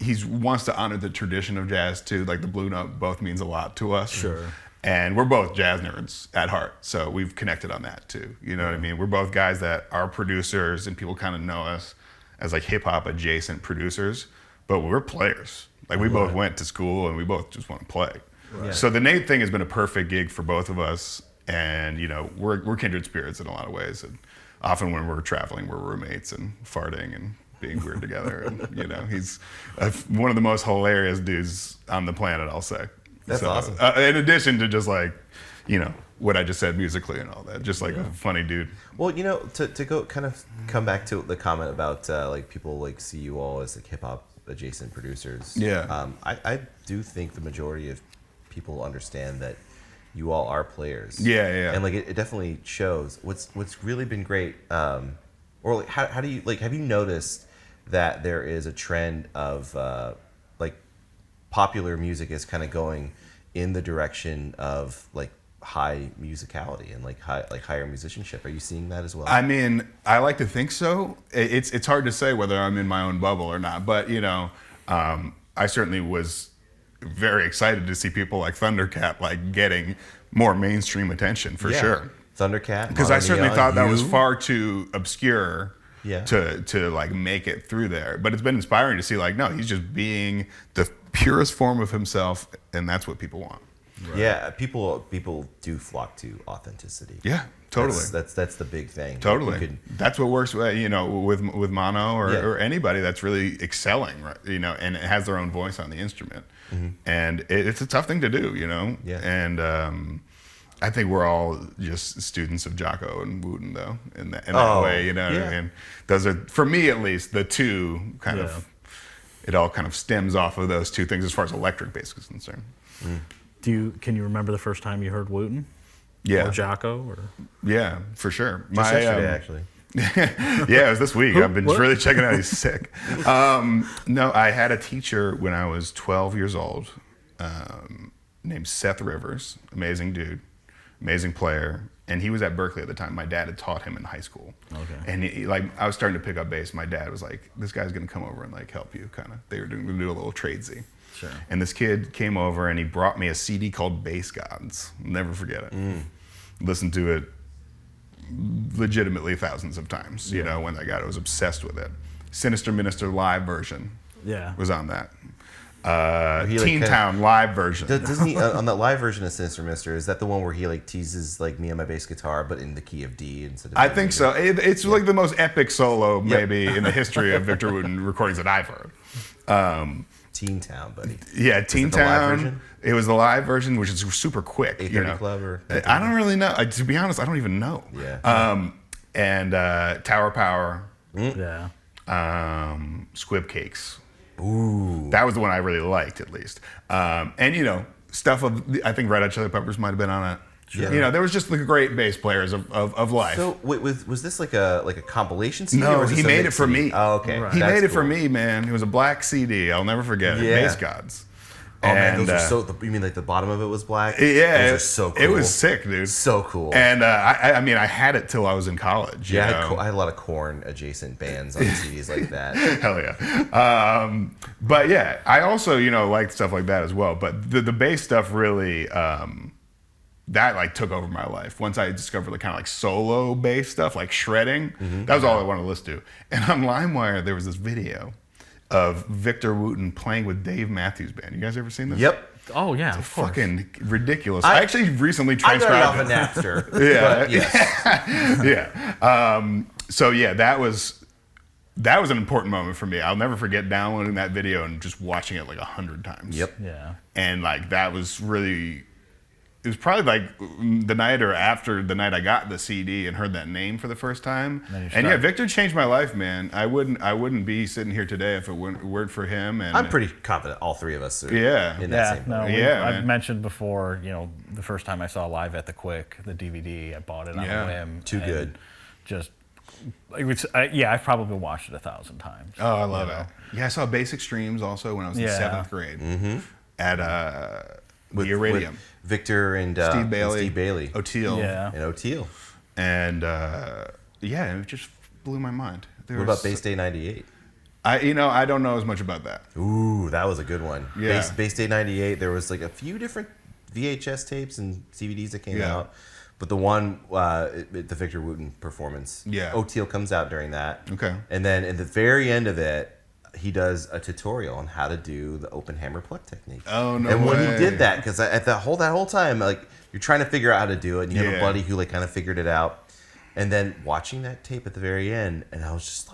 he wants to honor the tradition of jazz too. Like the blue note both means a lot to us. Sure. And we're both jazz nerds at heart, so we've connected on that too. You know what I mean? We're both guys that are producers, and people kind of know us as like hip hop adjacent producers, but we're players. Like we both went to school, and we both just want to play. Right. So the Nate thing has been a perfect gig for both of us, and we're kindred spirits in a lot of ways. And often when we're traveling, we're roommates and farting and being weird together. And he's one of the most hilarious dudes on the planet, I'll say. That's awesome. In addition to just like, what I just said musically and all that, just like a funny dude. Well, to go kind of come back to the comment about like people like see you all as like hip hop adjacent producers. Yeah. I do think the majority of people understand that you all are players. Yeah. And like it definitely shows. What's really been great, or like how do you like have you noticed that there is a trend of like popular music is kind of going in the direction of like high musicality and like higher musicianship? Are you seeing that as well? I mean, I like to think so. It's hard to say whether I'm in my own bubble or not, but I certainly was very excited to see people like Thundercat like getting more mainstream attention for sure. Thundercat, because I certainly thought that was far too obscure. Yeah. To like make it through there. But it's been inspiring to see like, no, he's just being the purest form of himself, and that's what people want. Right. Yeah, people do flock to authenticity. Yeah, totally. That's the big thing. Totally. That's what works with mono or anybody that's really excelling, right? And it has their own voice on the instrument. Mm-hmm. And it's a tough thing to do, Yeah. And I think we're all just students of Jocko and Wooten, though, in that way, what I mean? Those are, for me at least, the two kind of, it all kind of stems off of those two things as far as electric bass is concerned. Mm. Can you remember the first time you heard Wooten? Yeah. Or Jocko? Or? Yeah, for sure. Just yesterday, actually. Yeah, it was this week. I've been really checking out. He's sick. No, I had a teacher when I was 12 years old named Seth Rivers. Amazing dude. Amazing player, and he was at Berkeley at the time. My dad had taught him in high school. Okay. And I was starting to pick up bass. My dad was like, "This guy's gonna come over and like help you." Kind of. They were gonna do a little tradesy. Sure. And this kid came over and he brought me a CD called Bass Gods. I'll never forget it. Listened to it legitimately thousands of times. When I got it, I was obsessed with it. Sinister Minister live version. Was on that. Teen Town live version. Doesn't he on that live version of Sinister Mister? Is that the one where he like teases like me on my bass guitar, but in the key of D instead of? I think so. It's like the most epic solo maybe in the history of Victor Wooten recordings that I've heard. Teen Town, buddy. Yeah, Teen Town. It was the live version, which is super quick. 8:30 Club or? I don't really know. To be honest, I don't even know. Yeah. And Tower Power. Yeah. Squib Cakes. Ooh. That was the one I really liked, at least. And stuff of, I think Red Hot Chili Peppers might have been on it. Sure. You know, there was just the great bass players of life. So wait, was this like a compilation CD? No, or was he this a made it mix for CD? me. Oh, okay. Right. He That's made it for cool. me, man. It was a black CD. I'll never forget it. Yeah. Bass Gods. Oh man, And, those are so. You mean like the bottom of it was black? Yeah, those are so cool. It was sick, dude. So cool. And I mean, I had it till I was in college. Yeah, you know? I had a lot of Korn adjacent bands on CDs like that. Hell yeah. But yeah, I also, you know, liked stuff like that as well. But the bass stuff really, that like took over my life. Once I discovered the kind of like solo bass stuff, like shredding, that was all I wanted to listen to. And on LimeWire, there was this video of Victor Wooten playing with Dave Matthews Band. You guys ever seen this? Yep. Oh yeah, of course. Fucking ridiculous. I actually recently I got it off transcribed of Napster. Yeah. But yes. Yeah. So yeah, that was an important moment for me. I'll never forget downloading that video and just watching it like 100 times. Yep. Yeah. And like that was really, it was probably like the night or after the night I got the CD and heard that name for the first time. And yeah, Victor changed my life, man. I wouldn't be sitting here today if it weren't for him. And I'm pretty confident all three of us are Yeah. in that Yeah, same no, boat. Yeah, I've man. mentioned before, you know, the first time I saw Live at the Quick, the DVD, I bought it on Yeah. a whim. Too and good. Just, I've probably watched it 1,000 times. Oh, I love it. Yeah, I saw Basic Streams also when I was in Yeah. 7th grade at the Iridium. With Victor and Steve Bailey. Steve Bailey. O'Teal. Yeah. And O'Teal. And yeah, it just blew my mind. What about Base Day 98? I don't know as much about that. Ooh, that was a good one. Yeah. Base Day 98, there was like a few different VHS tapes and CVDs that came Yeah. out. But the one, the Victor Wooten performance, Yeah. O'Teal comes out during that. Okay. And then at the very end of it, he does a tutorial on how to do the open hammer pluck technique. Oh, no And when he way. did that, because at that whole time, like you're trying to figure out how to do it, and you have a Yeah. buddy who like kind of figured it out, and then watching that tape at the very end, and I was just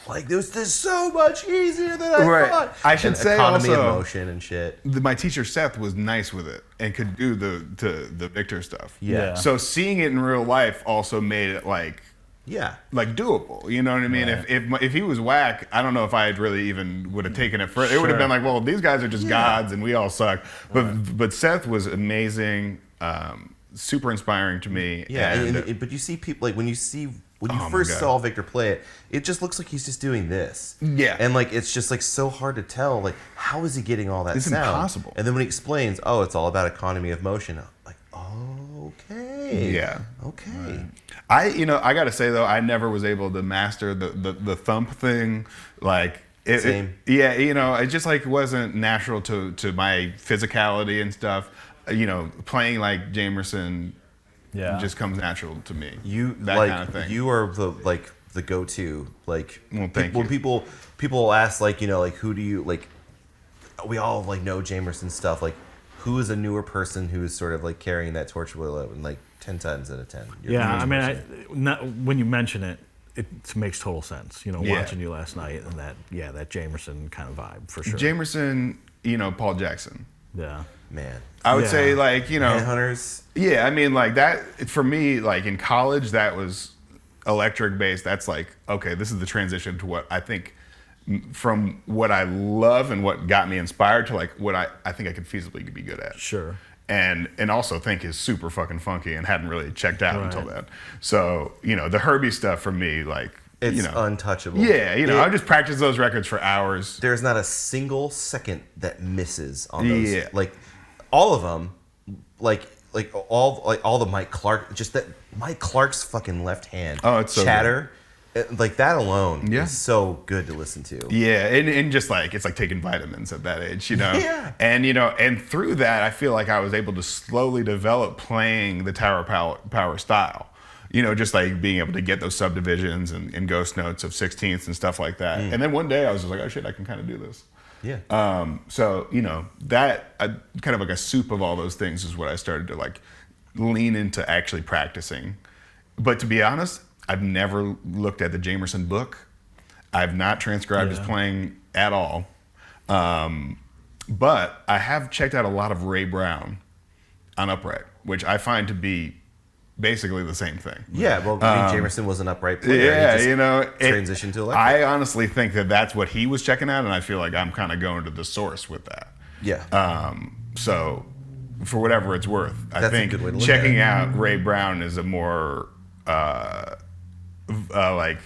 like this is so much easier than I Right. thought. I should And say economy also- of motion and shit. My teacher Seth was nice with it and could do the Victor stuff. Yeah. So seeing it in real life also made it like Yeah. doable. You know what I mean? Right. If he was whack, I don't know if I really even would have taken it further. It would have Sure. been like, well, these guys are just gods and we all suck. But Seth was amazing, super inspiring to me. Yeah, and, but you see people like when you Oh my first God. saw Victor play it, it just looks like he's just doing this. Yeah. and like it's just like so hard to tell. Like, how is he getting all that It's sound? impossible. And then when he explains, oh, it's all about economy of motion. I'm like, oh, okay. Yeah. Okay. I got to say though, I never was able to master the thump thing. Like Same. yeah, it just like wasn't natural to my physicality and stuff. Playing like Jamerson Yeah. just comes natural to me. That like kind of thing. you are the go-to like Well, thank when you. people ask like like who do you like, we all like know Jamerson stuff, like who is a newer person who is sort of like carrying that torch and like 10 times out of 10 you're Yeah, the I mean, person. when you mention it, it makes total sense. Yeah. Watching you last night and that Jamerson kind of vibe for sure. Jamerson, Paul Jackson. Yeah. Man, I would Yeah. say like Manhunters. Yeah, I mean, like that, for me, like in college, that was electric bass. That's like, okay, this is the transition to what I think, from what I love and what got me inspired to like what I think I could feasibly be good at. Sure. And also think is super fucking funky and hadn't really checked out Right. until then. So, the Herbie stuff for me, like, It's untouchable. Yeah, I just practice those records for hours. There's not a single second that misses on those. Yeah. Like all of them, like all the Mike Clark, just that Mike Clark's fucking left hand. Oh, it's so Chatter. Like that alone Yeah. is so good to listen to. Yeah, and just like it's like taking vitamins at that age, Yeah. And and through that, I feel like I was able to slowly develop playing the Tower Power style. Just like being able to get those subdivisions and ghost notes of 16ths and stuff like that. And then one day I was just like, oh shit, I can kind of do this. Yeah. So that kind of like a soup of all those things is what I started to like lean into actually practicing. But to be honest, I've never looked at the Jamerson book. I've not transcribed his playing at all. But I have checked out a lot of Ray Brown on upright, which I find to be basically the same thing. Yeah. Well, Jamerson was an upright player. Yeah, He just it- transitioned to electric. I honestly think that that's what he was checking out, and I feel like I'm kind of going to the source with that. Yeah. So, for whatever it's worth. I That's a think good way to look checking at out Ray Brown is a more like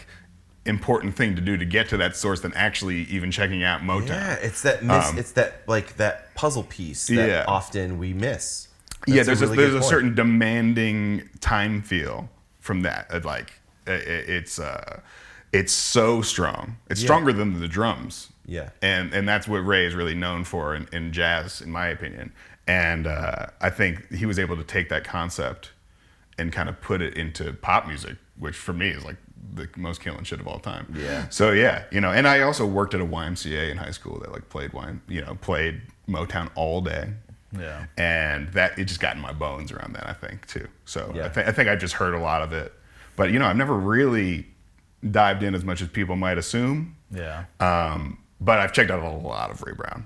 important thing to do to get to that source than actually even checking out Motown. Yeah, it's that it's that like that puzzle piece that often we miss. There's a certain demanding time feel from that. Like it's so strong. It's stronger than the drums. Yeah, and that's what Ray is really known for in jazz, in my opinion. And I think he was able to take that concept and kind of put it into pop music, which for me is like the most killing shit of all time. Yeah. So yeah, and I also worked at a YMCA in high school that like played Motown all day. Yeah. And that it just got in my bones around that, I think, too. So Yeah. I think I just heard a lot of it, but I've never really dived in as much as people might assume. Yeah. But I've checked out a lot of Ray Brown,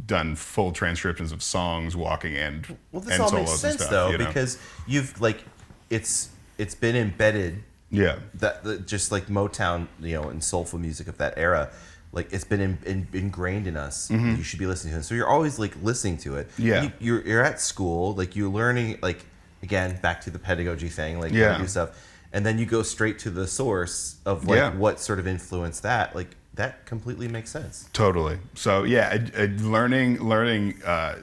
done full transcriptions of songs, walking and this and all solos makes sense and stuff, though because you've like it's been embedded. Yeah. That just like Motown, and soulful music of that era, like it's been ingrained in us. Mm-hmm. You should be listening to it. So you're always like listening to it. Yeah. You're at school, like you're learning, like again back to the pedagogy thing, like how to do stuff, and then you go straight to the source of like what sort of influenced that. Like that completely makes sense. Totally. So learning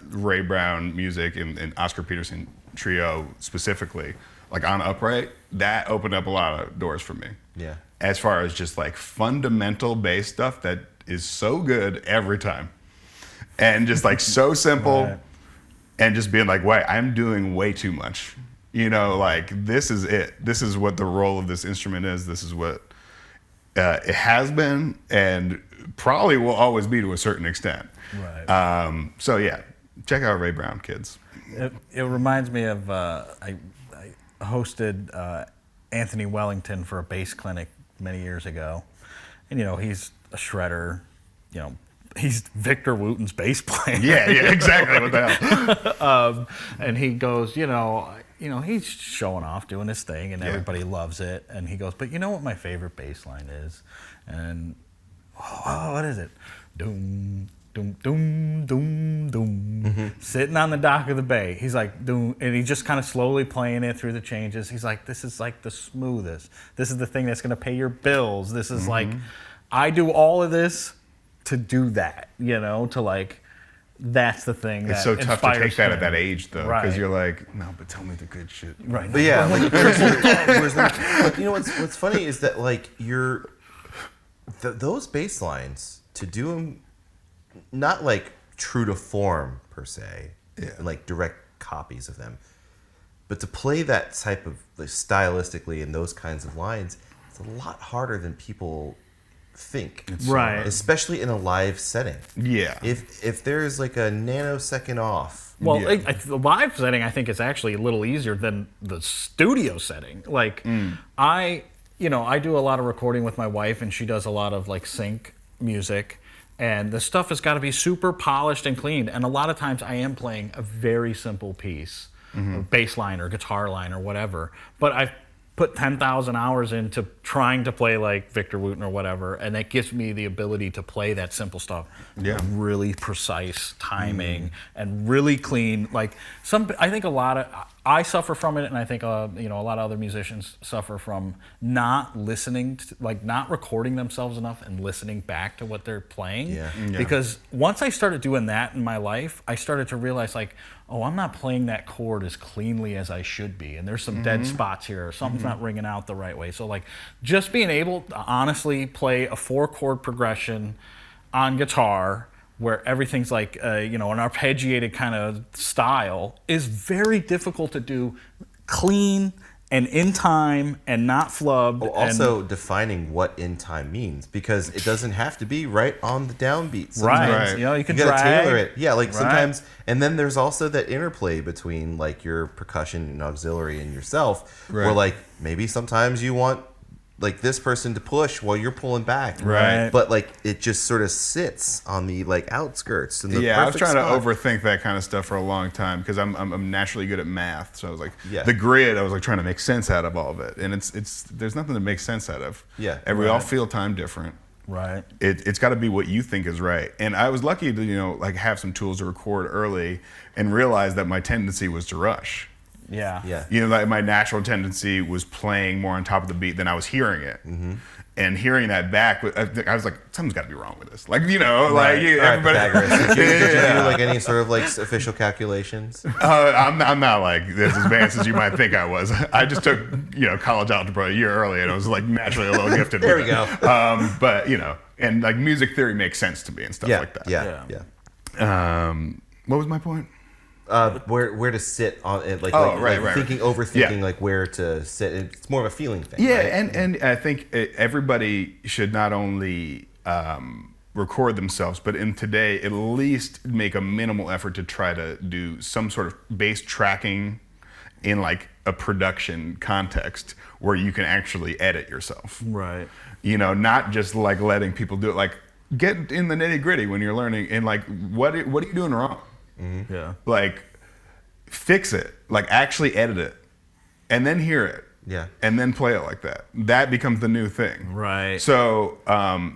Ray Brown music and Oscar Peterson trio specifically, like on Upright, that opened up a lot of doors for me. Yeah. As far as just like fundamental bass stuff that is so good every time, and just like so simple, Right. and just being like, wait, I'm doing way too much. Like this is it. This is what the role of this instrument is. This is what it has been, and probably will always be to a certain extent. Right. So yeah, check out Ray Brown, kids. It reminds me of I hosted Anthony Wellington for a bass clinic many years ago, and he's a shredder. He's Victor Wooten's bass player. Yeah, exactly. What the hell? And he goes, he's showing off, doing his thing, and everybody loves it. And he goes, but you know what my favorite bass line is? And what is it? Doom, doom, doom, doom, doom. Mm-hmm. Sitting on the dock of the bay. He's like, doom, and he's just kind of slowly playing it through the changes. He's like, this is like the smoothest. This is the thing that's going to pay your bills. This is like, I do all of this to do that, to like, that's the thing. It's so tough to take that at that age, though, because Right. you're like, no, but tell me the good shit. Right. But yeah, like what's funny is that like those bass lines, to do them not like true to form per se, like direct copies of them, but to play that type of like, stylistically in those kinds of lines, it's a lot harder than people think. Right. Especially in a live setting. Yeah. If there's like a nanosecond off. Well, the live setting I think is actually a little easier than the studio setting. Like I do a lot of recording with my wife, and she does a lot of like sync music, and the stuff has got to be super polished and cleaned. And a lot of times I am playing a very simple piece, a bass line or guitar line or whatever, but I've put 10,000 hours into trying to play like Victor Wooten or whatever, and that gives me the ability to play that simple stuff. Yeah. Really precise timing and really clean. Like I think I suffer from it, and I think a lot of other musicians suffer from not listening, not recording themselves enough and listening back to what they're playing. Yeah. Because once I started doing that in my life, I started to realize I'm not playing that chord as cleanly as I should be, and there's some dead spots here, or something's not ringing out the right way. So just being able to honestly play a 4-chord progression on guitar where everything's like an arpeggiated kind of style is very difficult to do clean and in time and not flubbed. Well, also defining what in time means, because it doesn't have to be right on the downbeat. Right. You can gotta drag. tailor it. Yeah, sometimes, and then there's also that interplay between like your percussion and auxiliary and yourself, where maybe sometimes you want like this person to push while you're pulling back, Right. But it just sort of sits on the outskirts. And I was trying to overthink that kind of stuff for a long time because I'm naturally good at math. So I was like, the grid. I was trying to make sense out of all of it, and it's there's nothing to make sense out of. Yeah, and we all feel time different. Right. It's got to be what you think is right. And I was lucky to, like have some tools to record early and realize that my tendency was to rush. Yeah. Yeah. Like my natural tendency was playing more on top of the beat than I was hearing it. Mm-hmm. And hearing that back, I was like, something's got to be wrong with this. Like, like All right, everybody. Pythagoras. Did you do like any sort of like official calculations? I'm not like as advanced as you might think I was. I just took college algebra a year early, and I was like naturally a little gifted. There we go. But and like music theory makes sense to me and stuff like that. Yeah. What was my point? Where to sit on it, overthinking, like where to sit. It's more of a feeling thing. Yeah, right? and I think everybody should not only record themselves, but in today at least make a minimal effort to try to do some sort of bass tracking in like a production context where you can actually edit yourself. Right. Not just like letting people do it. Like get in the nitty gritty when you're learning, and like what are you doing wrong? Mm-hmm. Yeah. Like, fix it. Like, actually edit it, and then hear it. Yeah. And then play it like that. That becomes the new thing. Right. So,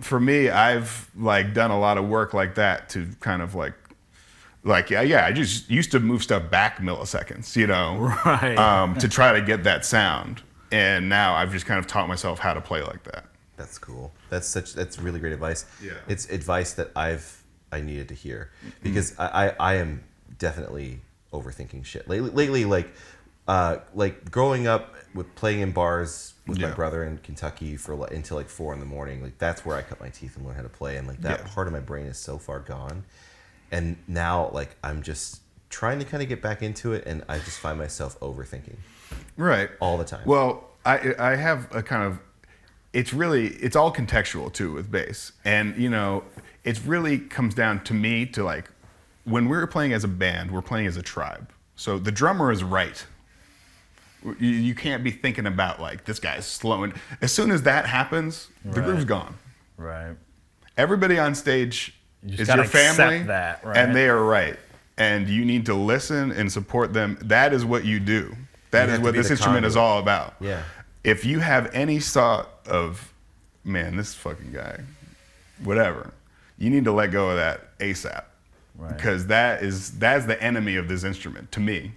for me, I've like done a lot of work like that to kind of like I just used to move stuff back milliseconds, right, to try to get that sound, and now I've just kind of taught myself how to play like that. That's cool. That's really great advice. Yeah. It's advice that I needed to hear, because I am definitely overthinking shit lately. Like growing up with playing in bars with my brother in Kentucky until like 4 a.m. Like that's where I cut my teeth and learned how to play, and like that part of my brain is so far gone. And now like I'm just trying to kind of get back into it, and I just find myself overthinking. Right. All the time. Well, I have a kind of, it's all contextual too with bass, and it really comes down to me to like, when we're playing as a band, we're playing as a tribe. So the drummer is right. You can't be thinking about like, this guy's slowing. As soon as that happens, the groove's gone. Right. Everybody on stage is gotta your family, accept that, right? and they are right. And you need to listen and support them. That is what you do. That is what this instrument is all about. Yeah. If you have any thought of, man, this fucking guy, whatever, you need to let go of that ASAP. Right. Because that's the enemy of this instrument to me.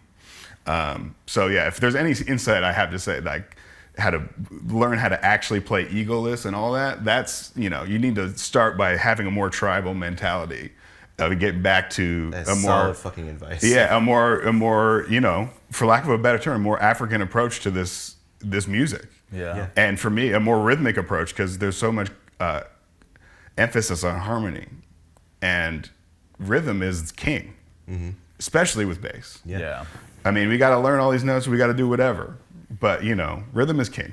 So yeah, if there's any insight I have to say, like how to learn how to actually play egoless and all that, that's, you need to start by having a more tribal mentality. Get back to That's a more solid fucking advice. Yeah, a more for lack of a better term, more African approach to this music. Yeah. And for me, a more rhythmic approach, because there's so much emphasis on harmony, and rhythm is king, especially with bass. Yeah. I mean, we got to learn all these notes, we got to do whatever, but rhythm is king.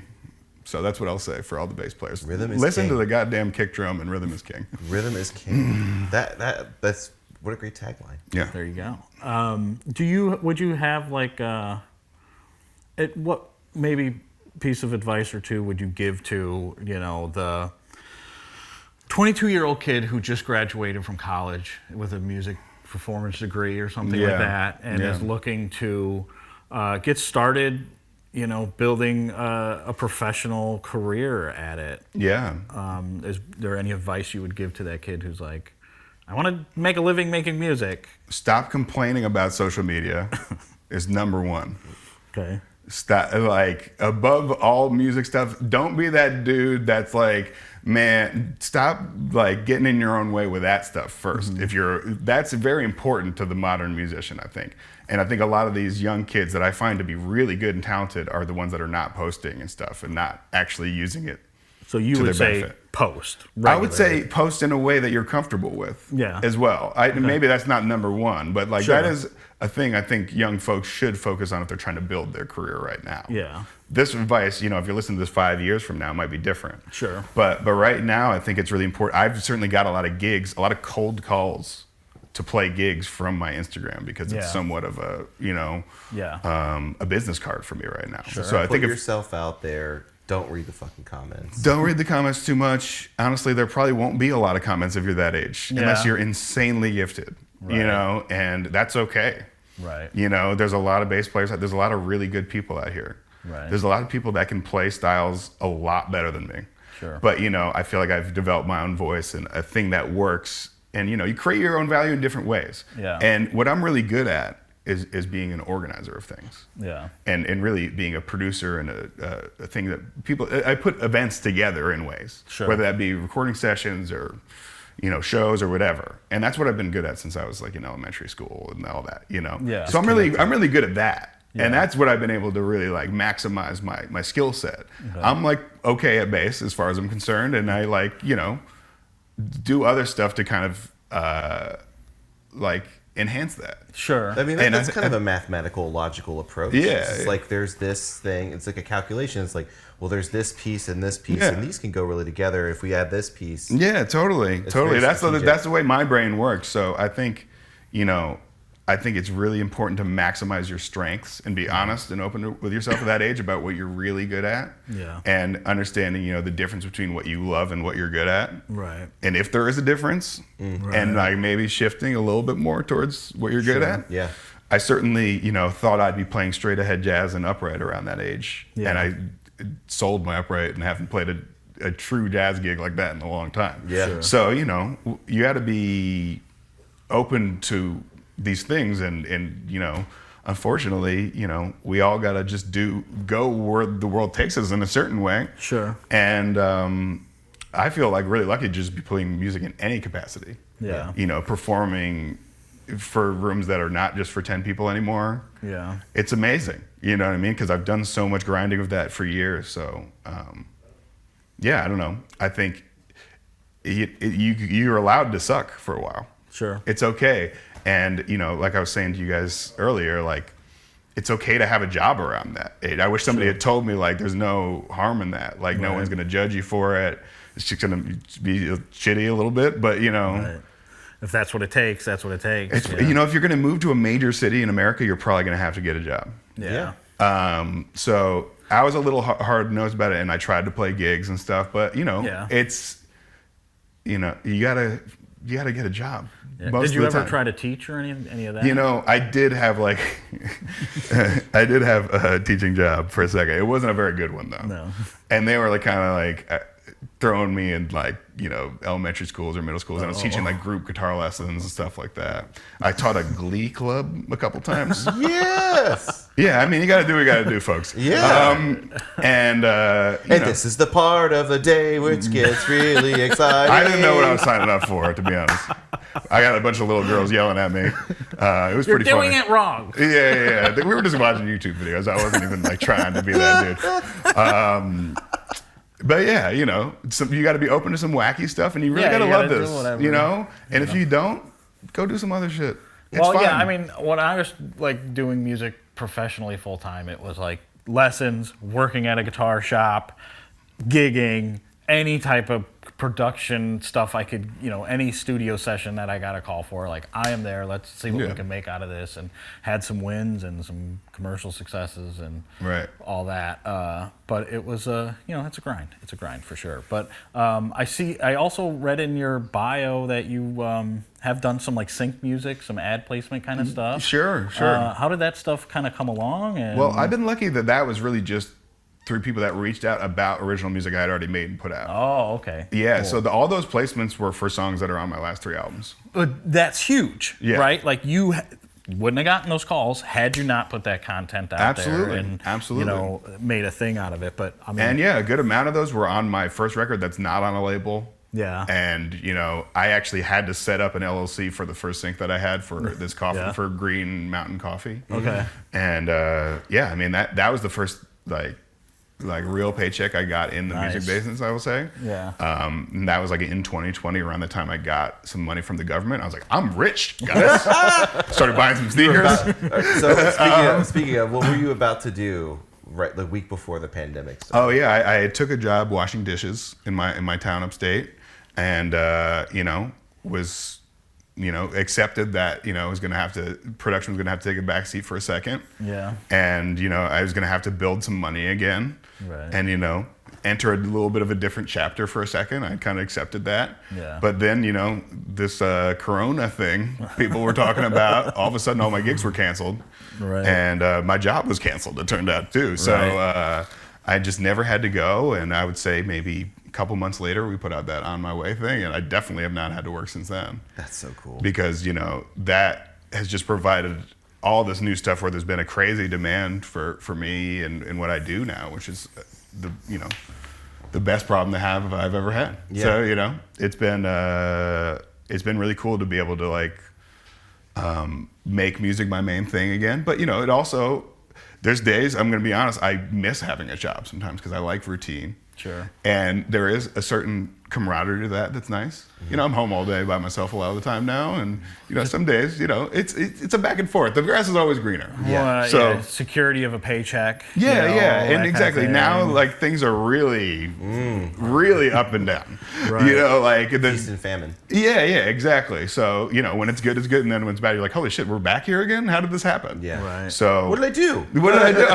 So that's what I'll say for all the bass players. Rhythm is Listen king. to the goddamn kick drum, and rhythm is king. Rhythm is king. That's what a great tagline. Yeah. There you go. Would you have like what maybe piece of advice or two would you give to the 22-year-old kid who just graduated from college with a music performance degree or something like that, and is looking to get started, building a professional career at it? Yeah. Is there any advice you would give to that kid who's like, I want to make a living making music? Stop complaining about social media is number one. Okay. Stop, like, above all music stuff, don't be that dude that's like, man, stop like getting in your own way with that stuff first. That's very important to the modern musician, I think. And I think a lot of these young kids that I find to be really good and talented are the ones that are not posting and stuff and not actually using it. So you would say post regularly. I would say post in a way that you're comfortable with as well. Maybe that's not number one, but like that is a thing I think young folks should focus on if they're trying to build their career right now. Yeah. This advice, if you're listening to this 5 years from now, it might be different. Sure. But right now, I think it's really important. I've certainly got a lot of gigs, a lot of cold calls to play gigs from my Instagram, because it's somewhat of a, a business card for me right now. Sure. So I think put yourself out there. Don't read the fucking comments. Don't read the comments too much. Honestly, there probably won't be a lot of comments if you're that age, unless you're insanely gifted, and that's okay. Right. There's a lot of bass players. There's a lot of really good people out here. Right. There's a lot of people that can play styles a lot better than me. Sure. But, I feel like I've developed my own voice and a thing that works. And, you create your own value in different ways. Yeah. And what I'm really good at is being an organizer of things. Yeah. And really being a producer and a thing that I put events together in ways. Sure. Whether that be recording sessions or, shows or whatever. And that's what I've been good at since I was like in elementary school and all that, Yeah. So I'm really good at that. Yeah. And that's what I've been able to really like maximize my skill set. Okay. I'm like okay at bass as far as I'm concerned. And I like, do other stuff to kind of like enhance that. Sure. I mean, that's kind of a mathematical, logical approach. Yeah. It's like there's this thing. It's like a calculation. It's like, well, there's this piece and this piece, and these can go really together if we add this piece. Yeah, totally. That's the way my brain works. So I think, I think it's really important to maximize your strengths and be honest and open with yourself at that age about what you're really good at. Yeah. And understanding, the difference between what you love and what you're good at. Right. And if there is a difference, and like maybe shifting a little bit more towards what you're good at. Yeah. I certainly, thought I'd be playing straight ahead jazz and upright around that age. Yeah. And I sold my upright and haven't played a true jazz gig like that in a long time. Yeah. Sure. So, you got to be open to these things and unfortunately, we all got to just go where the world takes us in a certain way. Sure. And I feel like really lucky to just be playing music in any capacity. Yeah. Performing for rooms that are not just for 10 people anymore. Yeah. It's amazing. You know what I mean? Because I've done so much grinding of that for years. So, I don't know. I think you're allowed to suck for a while. Sure. It's okay. And, like I was saying to you guys earlier, like, it's okay to have a job around that age. I wish somebody had told me, like, there's no harm in that. Like, no one's going to judge you for it. It's just going to be shitty a little bit. But, Right. If that's what it takes, that's what it takes. if you're going to move to a major city in America, you're probably going to have to get a job. Yeah. So I was a little hard-nosed about it, and I tried to play gigs and stuff. But, it's, you got to get a job. Yeah. Did you ever try to teach or any of that? I did have a teaching job for a second. It wasn't a very good one though. No. And they were like kind of like throwing me in like elementary schools or middle schools, and I was teaching like group guitar lessons and stuff like that. I taught a glee club a couple times. Yes. Yeah, I mean you got to do what you got to do, folks. Yeah. And this is the part of the day which gets really exciting. I didn't know what I was signing up for, to be honest. I got a bunch of little girls yelling at me. It was You're pretty funny. doing it wrong. Yeah. We were just watching YouTube videos. I wasn't even like trying to be that dude. But yeah, you got to be open to some wacky stuff, and you really got to love this, And if you don't, go do some other shit. It's fun. Yeah. I mean, when I was like doing music professionally full time, it was like lessons, working at a guitar shop, gigging, any type of production stuff I could, any studio session that I got a call for, like I am there, let's see what we can make out of this, and had some wins and some commercial successes and all that. But it was it's a grind. It's a grind for sure. But I also read in your bio that you have done some like sync music, some ad placement kind of stuff. Sure. How did that stuff kind of come along? Well, I've been lucky that was really just through people that reached out about original music I had already made and put out. Oh, okay. Yeah, Cool. So all those placements were for songs that are on my last 3 albums. That's huge, Yeah. right? Like you wouldn't have gotten those calls had you not put that content out there and made a thing out of it. But I mean, and a good amount of those were on my first record that's not on a label. Yeah. And I actually had to set up an LLC for the first sync that I had for this coffee for Green Mountain Coffee. Okay. And I mean that was the first like real paycheck I got in the music business, I will say. Yeah. And that was like in 2020, around the time I got some money from the government. I was like, I'm rich, guys. Started buying some sneakers. So speaking of, what were you about to do right the week before the pandemic started? Oh yeah, I took a job washing dishes in my town upstate, and was accepted that production was gonna have to take a back seat for a second. Yeah. And I was gonna have to build some money again. Right. And enter a little bit of a different chapter for a second. I kind of accepted that. Yeah. But then this Corona thing people were talking about, all of a sudden all my gigs were canceled. Right. And my job was canceled, it turned out too. So Right. I just never had to go, and I would say maybe couple months later, we put out that On My Way thing, and I definitely have not had to work since then. That's so cool. Because, that has just provided all this new stuff where there's been a crazy demand for me and what I do now, which is the best problem to have I've ever had. Yeah. So, it's been really cool to be able to like make music my main thing again. But, it also, there's days, I'm going to be honest, I miss having a job sometimes because I like routine. Sure. And there is a certain camaraderie to that's nice. I'm home all day by myself a lot of the time now, and some days, it's a back and forth. The grass is always greener. Yeah. So security of a paycheck. Yeah, and exactly now, like things are really, really up and down. Right. Like feast and famine. Yeah, exactly. So when it's good, it's good, and then when it's bad, you're like, holy shit, we're back here again. How did this happen? Yeah. Right. So what did I do? What did I do?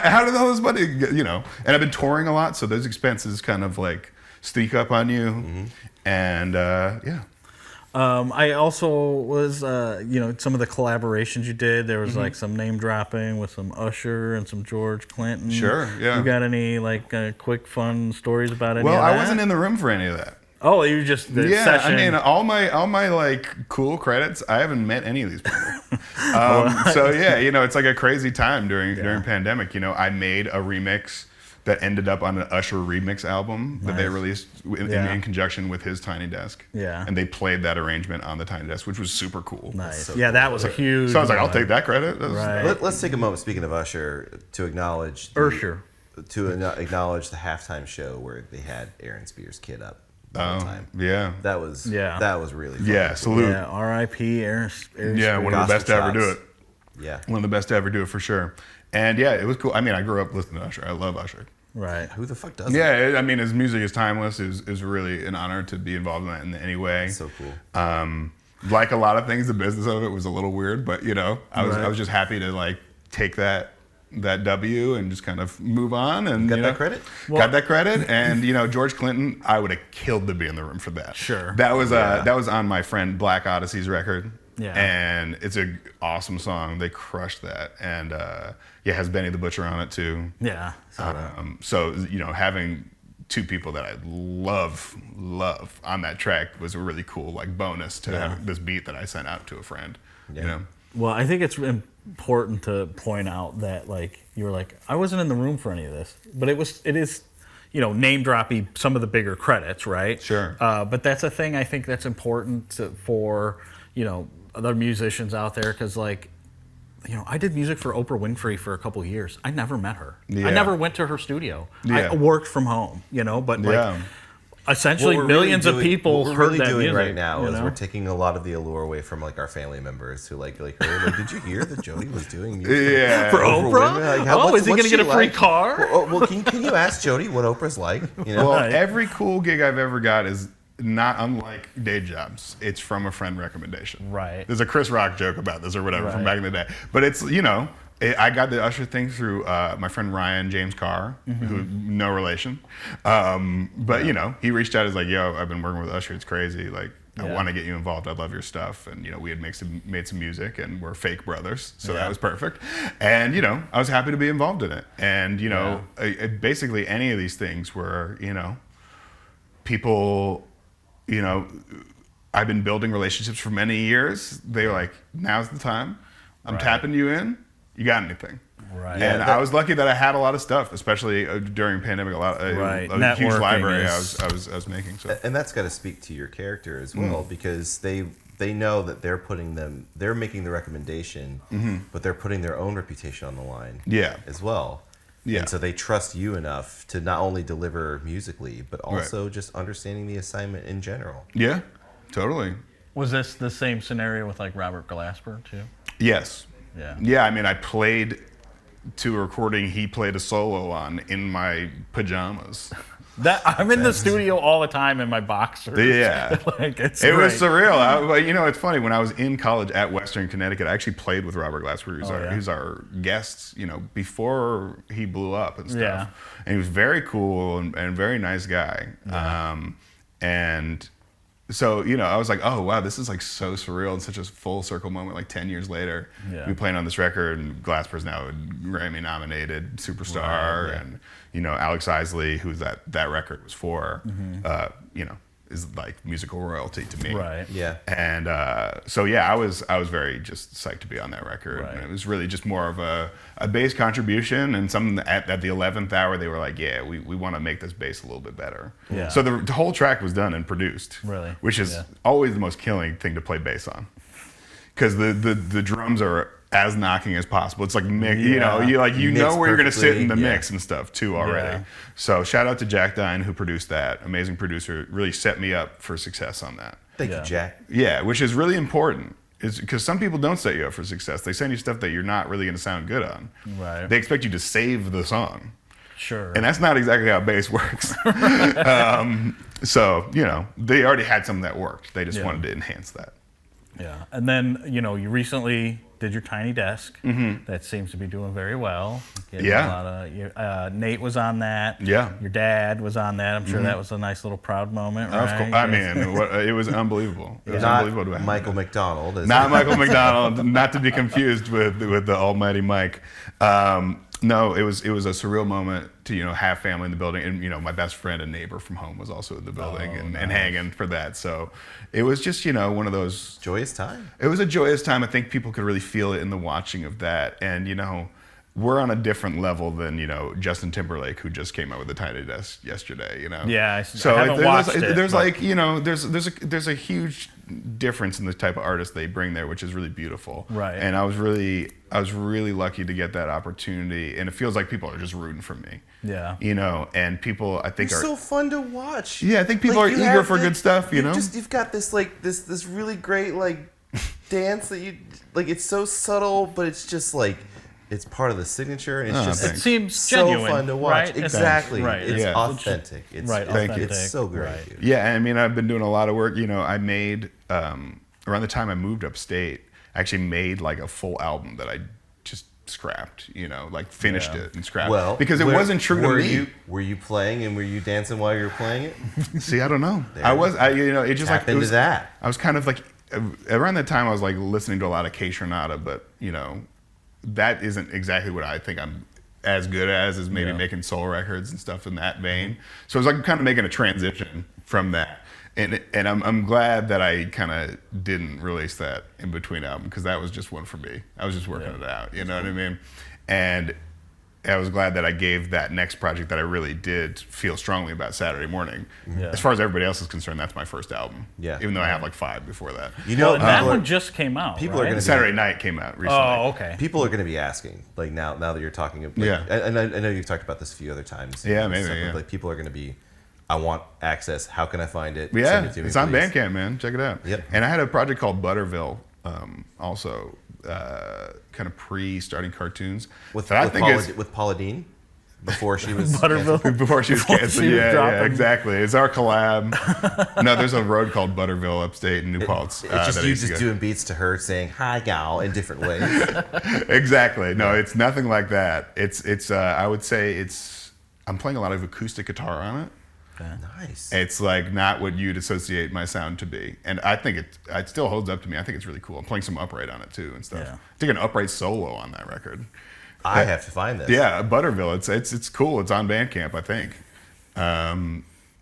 How did all this money? And I've been touring a lot, so those expenses kind of like sneak up on you, and yeah. I also was, some of the collaborations you did. There was like some name dropping with some Usher and some George Clinton. Sure, yeah. You got any like quick fun stories about any of that? Well, I wasn't in the room for any of that. Oh, you just the session. I mean, all my like cool credits. I haven't met any of these people. So yeah, it's like a crazy time during pandemic. I made a remix that ended up on an Usher remix album that they released in conjunction with his Tiny Desk. Yeah. And they played that arrangement on the Tiny Desk, which was super cool. Nice. So yeah, cool. that was a huge. So I was like, I'll take that credit. Right. Let's take a moment, speaking of Usher, to acknowledge Usher. To acknowledge the halftime show where they had Aaron Spears' kid up the whole time. Yeah. That was really fun. Yeah, salute. Yeah, R.I.P. Aaron Spears. Yeah, one of the best to ever do it. Yeah. One of the best to ever do it for sure. And yeah, it was cool. I mean, I grew up listening to Usher. I love Usher. Right. Who the fuck doesn't? Yeah, I mean, his music is timeless. Is really an honor to be involved in that in any way. So cool. Like a lot of things, the business of it was a little weird, but I was just happy to like take that W and just kind of move on and got that credit. Got that credit, and George Clinton, I would have killed to be in the room for that. Sure. That was on my friend Black Odyssey's record. Yeah. And it's an awesome song. They crushed that, and has Benny the Butcher on it too. Yeah. So having two people that I love on that track was a really cool like bonus to have this beat that I sent out to a friend. Yeah. Well, I think it's important to point out that like you were like, I wasn't in the room for any of this, but it is name dropping some of the bigger credits, right? Sure. But that's a thing I think that's important for other musicians out there, because like I did music for Oprah Winfrey for a couple of years. I never met her. Yeah. I never went to her studio. Yeah. I worked from home, but like essentially What millions really of people what we're heard really that doing music, right now is we're taking a lot of the allure away from like our family members who like her. Like, did you hear that Jody was doing music Yeah. for Oprah? Like, is he going to get a free car? Well, can you ask Jody what Oprah's like? Well, every cool gig I've ever got is not unlike day jobs. It's from a friend recommendation. Right. There's a Chris Rock joke about this or whatever from back in the day. But it's, I got the Usher thing through my friend Ryan James Carr, who no relation. But, he reached out as like, yo, I've been working with Usher. It's crazy. Like, I want to get you involved. I love your stuff. And, we had made some music, and we're fake brothers. So that was perfect. And, I was happy to be involved in it. And, basically any of these things where, people, I've been building relationships for many years. They're like, now's the time. I'm tapping you in. You got anything? Right. And I was lucky that I had a lot of stuff, especially during pandemic. A huge library I was making. So. And that's got to speak to your character as well, because they know that they're making the recommendation, but they're putting their own reputation on the line. As well. Yeah. And so they trust you enough to not only deliver musically, but also just understanding the assignment in general. Yeah, totally. Was this the same scenario with like Robert Glasper too? Yes. Yeah. Yeah, I mean, I played to a recording he played a solo on in my pajamas. I'm in the studio all the time in my boxers. Yeah. Like, it was surreal. It's funny. When I was in college at Western Connecticut, I actually played with Robert Glasper, who's our guest, before he blew up and stuff. Yeah. And he was very cool and very nice guy. Yeah. And so, you know, I was like, oh, wow, this is like so surreal and such a full circle moment. Like 10 years later, we playing on this record, and Glasper's now a Grammy nominated superstar. And, you know, Alex Isley, who that record was for, you know, is like musical royalty to me. Right. Yeah. And so, yeah, I was very just psyched to be on that record. Right. And it was really just more of a bass contribution, and something that at the 11th hour, they were like, yeah, we want to make this bass a little bit better. Yeah. So the whole track was done and produced. Really? Which is always the most killing thing to play bass on. Because the drums are as knocking as possible. It's like you know, you know where you're gonna sit in the mix and stuff too already. So shout out to Jack Dine, who produced that. Amazing producer, really set me up for success on that. Thank you, Jack. Yeah, which is really important. Is because some people don't set you up for success. They send you stuff that you're not really gonna sound good on. Right. They expect you to save the song. Sure. And that's not exactly how bass works. So, you know, they already had something that worked. They just wanted to enhance that. Yeah. And then, you know, you recently did your Tiny Desk. That seems to be doing very well. Getting a lot of, Nate was on that. Yeah. Your dad was on that. I'm sure that was a nice little proud moment, right? Of course. I mean, it was unbelievable. It was Not unbelievable to have Michael that. McDonald. Not Michael McDonald, not to be confused with the almighty Mike. No, it was a surreal moment to, you know, have family in the building, and, you know, my best friend and neighbor from home was also in the building and hanging for that. So it was just, you know, one of those Joyous time. It was a joyous time. I think people could really feel it in the watching of that, and, you know, we're on a different level than, you know, Justin Timberlake, who just came out with the Tiny Desk yesterday. You know. Yeah. So I haven't watched it. There's like, you know, there's a huge difference in the type of artist they bring there, which is really beautiful. Right. And I was really lucky to get that opportunity, and it feels like people are just rooting for me. Yeah. You know, and people I think It's are so fun to watch. Yeah, I think people are you eager have for good stuff. You know. You've got this like this really great like dance that you like. It's so subtle, but it's just like. It's part of the signature, and it's just it seems so genuine, fun to watch. right? Exactly. Right. It's Yeah. authentic. It's, Right, Thank you. It's so great. Right. Dude. Yeah, I mean, I've been doing a lot of work. You know, I made around the time I moved upstate, I actually made like a full album that I just scrapped. You know, like finished it and scrapped. Well, because it wasn't true to me. Were you playing and were you dancing while you were playing it? See, I don't know. You know, it just Tap like it into was, that. I was kind of like around that time I was like listening to a lot of K Tronada, but you know, that isn't exactly what I think I'm as good as maybe making soul records and stuff in that vein. So it was like kind of making a transition from that. And I'm glad that I kind of didn't release that in between album, because that was just one for me. I was just working it out, you know what I mean? And I was glad that I gave that next project that I really did feel strongly about, Saturday Morning. Yeah. As far as everybody else is concerned, that's my first album. Yeah. Even though I have like 5 before that. You know, That one just came out. people right? are gonna Saturday Night came out recently. Oh, okay. people are going to be asking like now that you're talking. Like, Yeah. and I know you've talked about this a few other times. Yeah, and maybe, stuff, yeah. Like people are going to be. I want access. How can I find it? Yeah, Send it to me, it's on please. Bandcamp, man. Check it out. Yep. And I had a project called Butterville, also kind of pre-starting Cartoons. with that I with, think Paula, is with Paula Dean before she was Butterville. before she was canceled. she was Yeah, dropping. exactly. It's our collab. No, there's a road called Butterville upstate in New Paltz. It's just that I you used to just go- doing beats to her saying "Hi, gal" in different ways. Exactly. No, it's nothing like that. It's I would say I'm playing a lot of acoustic guitar on it. Nice. It's like not what you'd associate my sound to be, and I think it still holds up to me. I think it's really cool. I'm playing some upright on it too and stuff. Yeah. I think an upright solo on that record. I have to find this. Yeah, Butterville. It's cool. It's on Bandcamp, I think.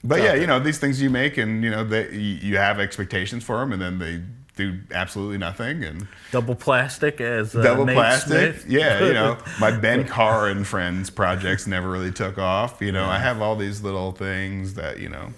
But yeah, you know, these things you make, and you know, you have expectations for them, and then they do absolutely nothing. And Double Plastic as Double Nate Plastic, Smith. yeah, you know, my Ben Carr and Friends projects never really took off. You know, I have all these little things that, you know,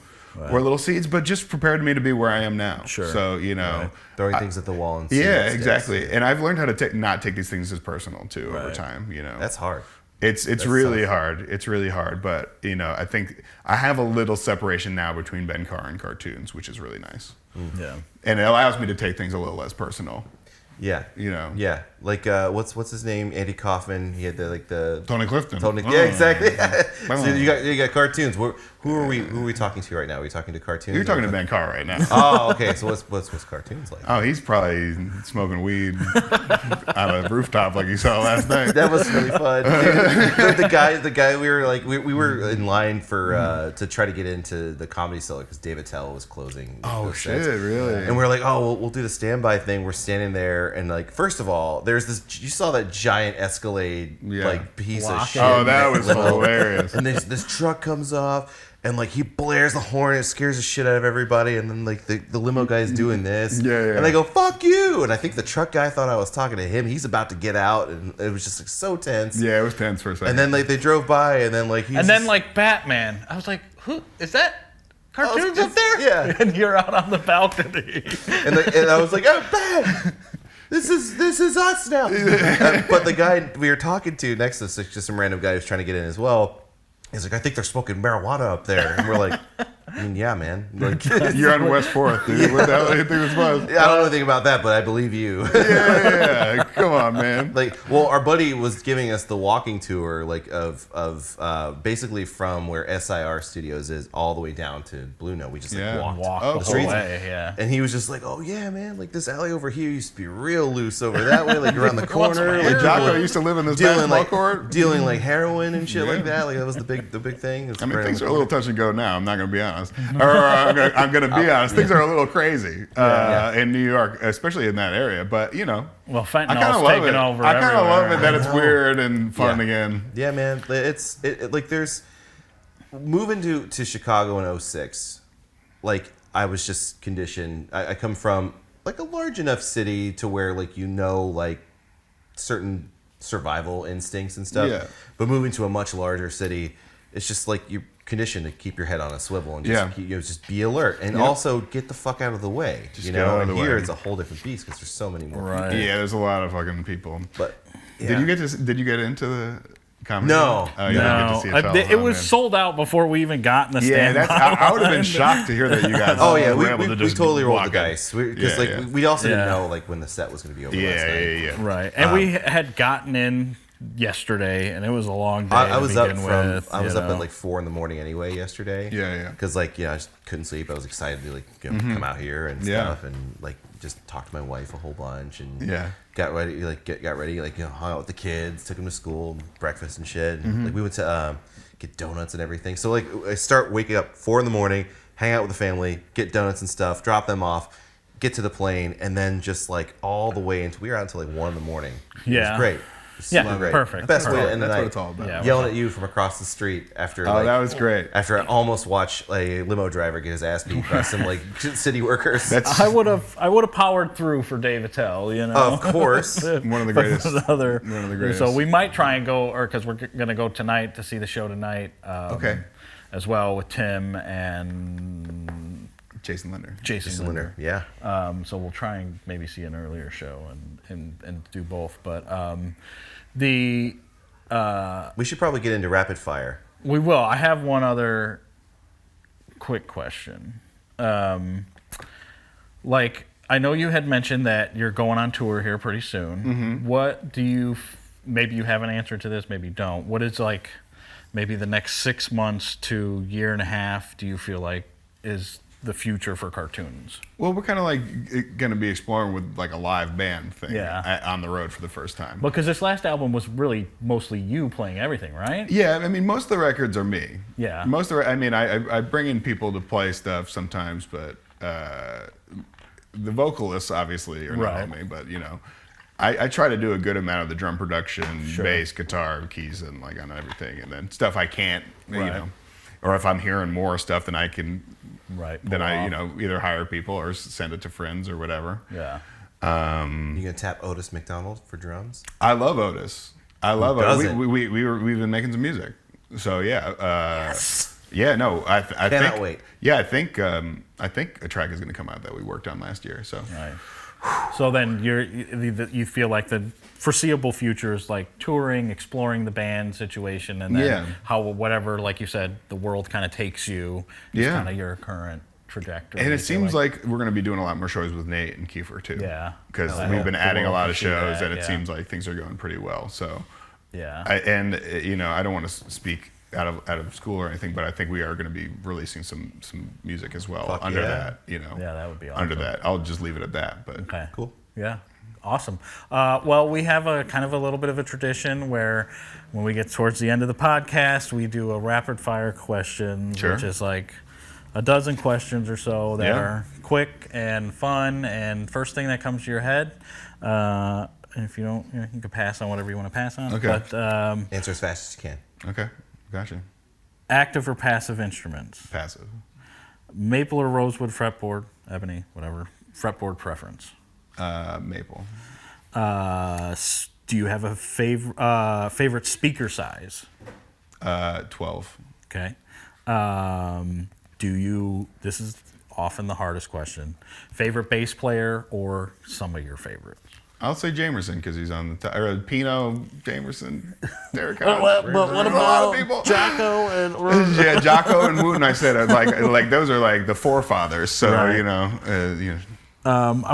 were little seeds, but just prepared me to be where I am now. Sure. So, you know, Throwing things at the wall and see yeah, what sticks. exactly. And I've learned how to not take these things as personal too over Right. time. You know, That's hard. It's really tough. hard. It's really hard. But you know, I think I have a little separation now between Ben Carr and Cartoons, which is really nice. Yeah. And it allows me to take things a little less personal. Yeah. You know. Yeah. Like what's his name? Andy Kaufman. He had the Tony Clifton. Yeah, exactly. So you got cartoons. Who are we talking to right now? Are we talking to cartoons? You're talking to Ben Carr right now. Oh, okay. So what's cartoons like? Oh, he's probably smoking weed on a rooftop like you saw last night. That was really fun. the guy we were like we were in line for to try to get into the Comedy Cellar because David Tell was closing. Oh shit, sets. really? And we were like, oh, we'll do the standby thing. We're standing there, and like, first of all, there's this. You saw that giant Escalade like piece of shit. Oh, that was hilarious. And this truck comes off. And like he blares the horn, and it scares the shit out of everybody. And then like the limo guy's doing this, and they go "fuck you." And I think the truck guy thought I was talking to him. He's about to get out, and it was just like so tense. Yeah, it was tense for a second. And then like they drove by, and then like like Batman, I was like, "Who is that? Cartoons up there?" Yeah, and you're out on the balcony, and I was like, "Oh, Bat, this is us now." But the guy we were talking to next to us, like, just some random guy who's trying to get in as well. He's like, I think they're smoking marijuana up there. And we're like, I mean, yeah, man. Like, you're on West 4th, dude. What the hell do you think this was? Yeah, I don't know anything about that, but I believe you. Yeah. Come on, man. Like, well, our buddy was giving us the walking tour, like, of basically from where SIR Studios is all the way down to Blue Note. We just, like, walked the whole streets. way, yeah. And he was just like, oh, yeah, man, like, this alley over here used to be real loose over that way, like, around the corner. Like, Jocko used to live in this basketball court? Dealing, like, heroin and shit like that. Like, that was the big thing. I mean, things are a little touch and go now. I'm not going to be honest. I'm going to be honest. Things are a little crazy in New York, especially in that area. But, you know. Well, fentanyl's taking over I kind of love it that it's know. weird and fun again. Yeah, man. It's like there's moving to Chicago in 06. Like I was just conditioned. I come from like a large enough city to where like like certain survival instincts and stuff. Yeah. But moving to a much larger city, it's just like you're conditioned to keep your head on a swivel and just just be alert and also get the fuck out of the way. Just get out of the way. Here it's a whole different beast because there's so many more people. Yeah, there's a lot of fucking people. But did you get into the comedy? No. Oh, you didn't get to see it. It was sold out before we even got in the stand. I would have been shocked to hear that you guys. We totally rolled the dice because we also didn't know like when the set was going to be over. Yeah. Right, and we had gotten in yesterday, and it was a long day. I was up at like 4 a.m. anyway yesterday. Yeah. Because I just couldn't sleep. I was excited to come out here and stuff, and like just talk to my wife a whole bunch, and got ready, hung out with the kids, took them to school, breakfast and shit. And, like we went to get donuts and everything. So like I start waking up 4 a.m, hang out with the family, get donuts and stuff, drop them off, get to the plane, and then just like all the way until we were out until like 1 a.m. Yeah, it was great. Yeah, perfect. Best way to end the That's night. what it's all about. Yeah, Yelling at you from across the street after. That was great. After I almost watched a limo driver get his ass beat by some like city workers. I would have powered through for Dave Attell, you know. Of course, one of the greatest. One of the greatest. So we might try and go, or because we're gonna go tonight to see the show tonight. As well with Tim and Jason Linder. Jason Linder. Yeah. So we'll try and maybe see an earlier show and do both. But we should probably get into rapid fire. We will. I have one other quick question. Like, I know you had mentioned that you're going on tour here pretty soon. What do you, maybe you have an answer to this, maybe you don't. What is like maybe the next 6 months to year and a half do you feel like is the future for Carrtoons? Well, we're kind of like going to be exploring with like a live band thing on the road for the first time. Because this last album was really mostly you playing everything, right? Yeah, I mean, most of the records are me. Yeah. I bring in people to play stuff sometimes, but the vocalists obviously are not me, but you know, I try to do a good amount of the drum production, bass, guitar, keys, and like on everything, and then stuff I can't, you know, or if I'm hearing more stuff than I can, then I either hire people or send it to friends or whatever. Yeah. You gonna tap Otis McDonald for drums? I love Otis. Otis. We've been making some music, so yeah. Yes. Yeah, no, I cannot wait. Yeah, I think a track is going to come out that we worked on last year. So, so then you feel like the foreseeable future is like touring, exploring the band situation, and then how whatever, like you said, the world kind of takes you. Is kind of your current trajectory. And it seems like we're going to be doing a lot more shows with Nate and Kiefer too. Yeah. Because we've been adding a lot of shows, and it seems like things are going pretty well. So. Yeah. I don't want to speak out of school or anything, but I think we are going to be releasing some music as well under that. Yeah, that would be awesome. Under that, I'll just leave it at that. But okay. Cool. Yeah. Awesome. Well, we have a kind of a little bit of a tradition where when we get towards the end of the podcast, we do a rapid fire question, which is like a dozen questions or so that are quick and fun, and first thing that comes to your head. And if you don't, you can pass on whatever you want to pass on. Okay. But, answer as fast as you can. Okay. Gotcha. Active or passive instruments? Passive. Maple or rosewood fretboard, ebony, whatever. Fretboard preference? Maple. Do you have a favorite speaker size? 12. Okay. This is often the hardest question, favorite bass player or some of your favorites? I'll say Jamerson because he's on the top. Or Pino, Jamerson, Derek. But what about Jocko and yeah, Jocko and Wooten? I said like those are like the forefathers. So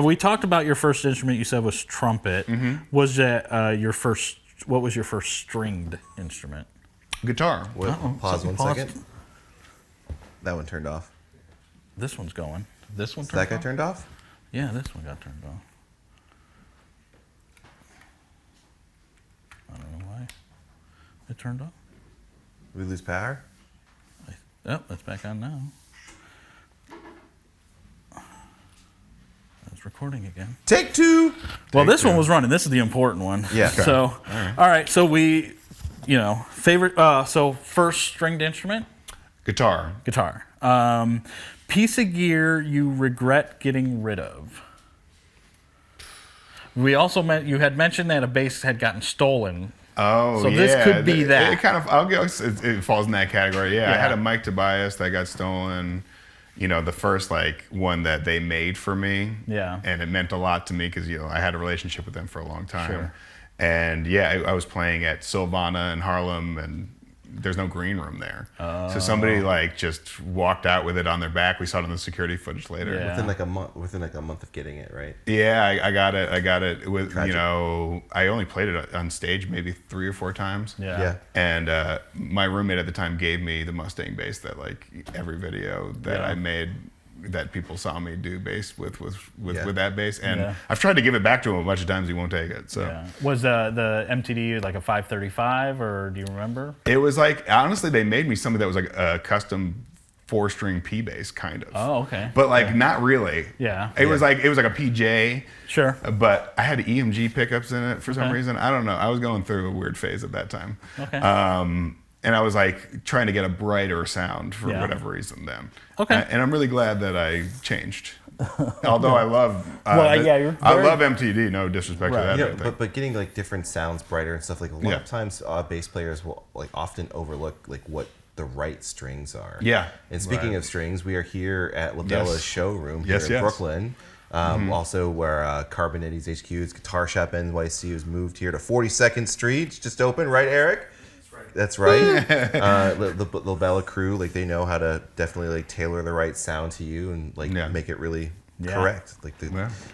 we talked about your first instrument. You said was trumpet. Mm-hmm. Was that your first? What was your first stringed instrument? Guitar. Pause 1 second. That one turned off. This one's going. This one. That got turned off. Yeah, this one got turned off. I don't know why it turned off. We lose power? It's back on now. It's recording again. Take two. Well, this one was running. This is the important one. Yeah. Okay. So, all right. So we, favorite. So first stringed instrument. Guitar. Piece of gear you regret getting rid of. We also you had mentioned that a bass had gotten stolen. Oh, so this could be that. It kind of, I'll guess it falls in that category. Yeah, I had a Mike Tobias that got stolen. The first one that they made for me. Yeah. And it meant a lot to me because I had a relationship with them for a long time. Sure. And I was playing at Silvana in Harlem, and there's no green room there. So somebody just walked out with it on their back. We saw it in the security footage later. Yeah. Within a month of getting it, right? Yeah, I got it with Tragic. I only played it on stage maybe 3 or 4 times. Yeah. And my roommate at the time gave me the Mustang bass that every video that I made that people saw me do bass with that bass, and I've tried to give it back to him a bunch of times. He won't take it. So was the MTD like a 535, or do you remember? it was honestly they made me something that was like a custom 4-string P bass kind of. Oh, okay. But not really. Yeah. It was like a PJ. Sure. But I had EMG pickups in it for some reason. I don't know. I was going through a weird phase at that time. Okay. And I was trying to get a brighter sound for whatever reason then. Okay. And I'm really glad that I changed. Although I love I love MTD, no disrespect to that. Yeah, but getting different sounds, brighter and stuff, a lot of times bass players will often overlook what the right strings are. Yeah. And speaking of strings, we are here at Labella's showroom here in Brooklyn. Also where Carbon Eddie's HQ is, Guitar Shop NYC has moved here to 42nd Street. It's just open, right, Eric? That's right. The Labella crew, they know how to definitely tailor the right sound to you and make it really correct.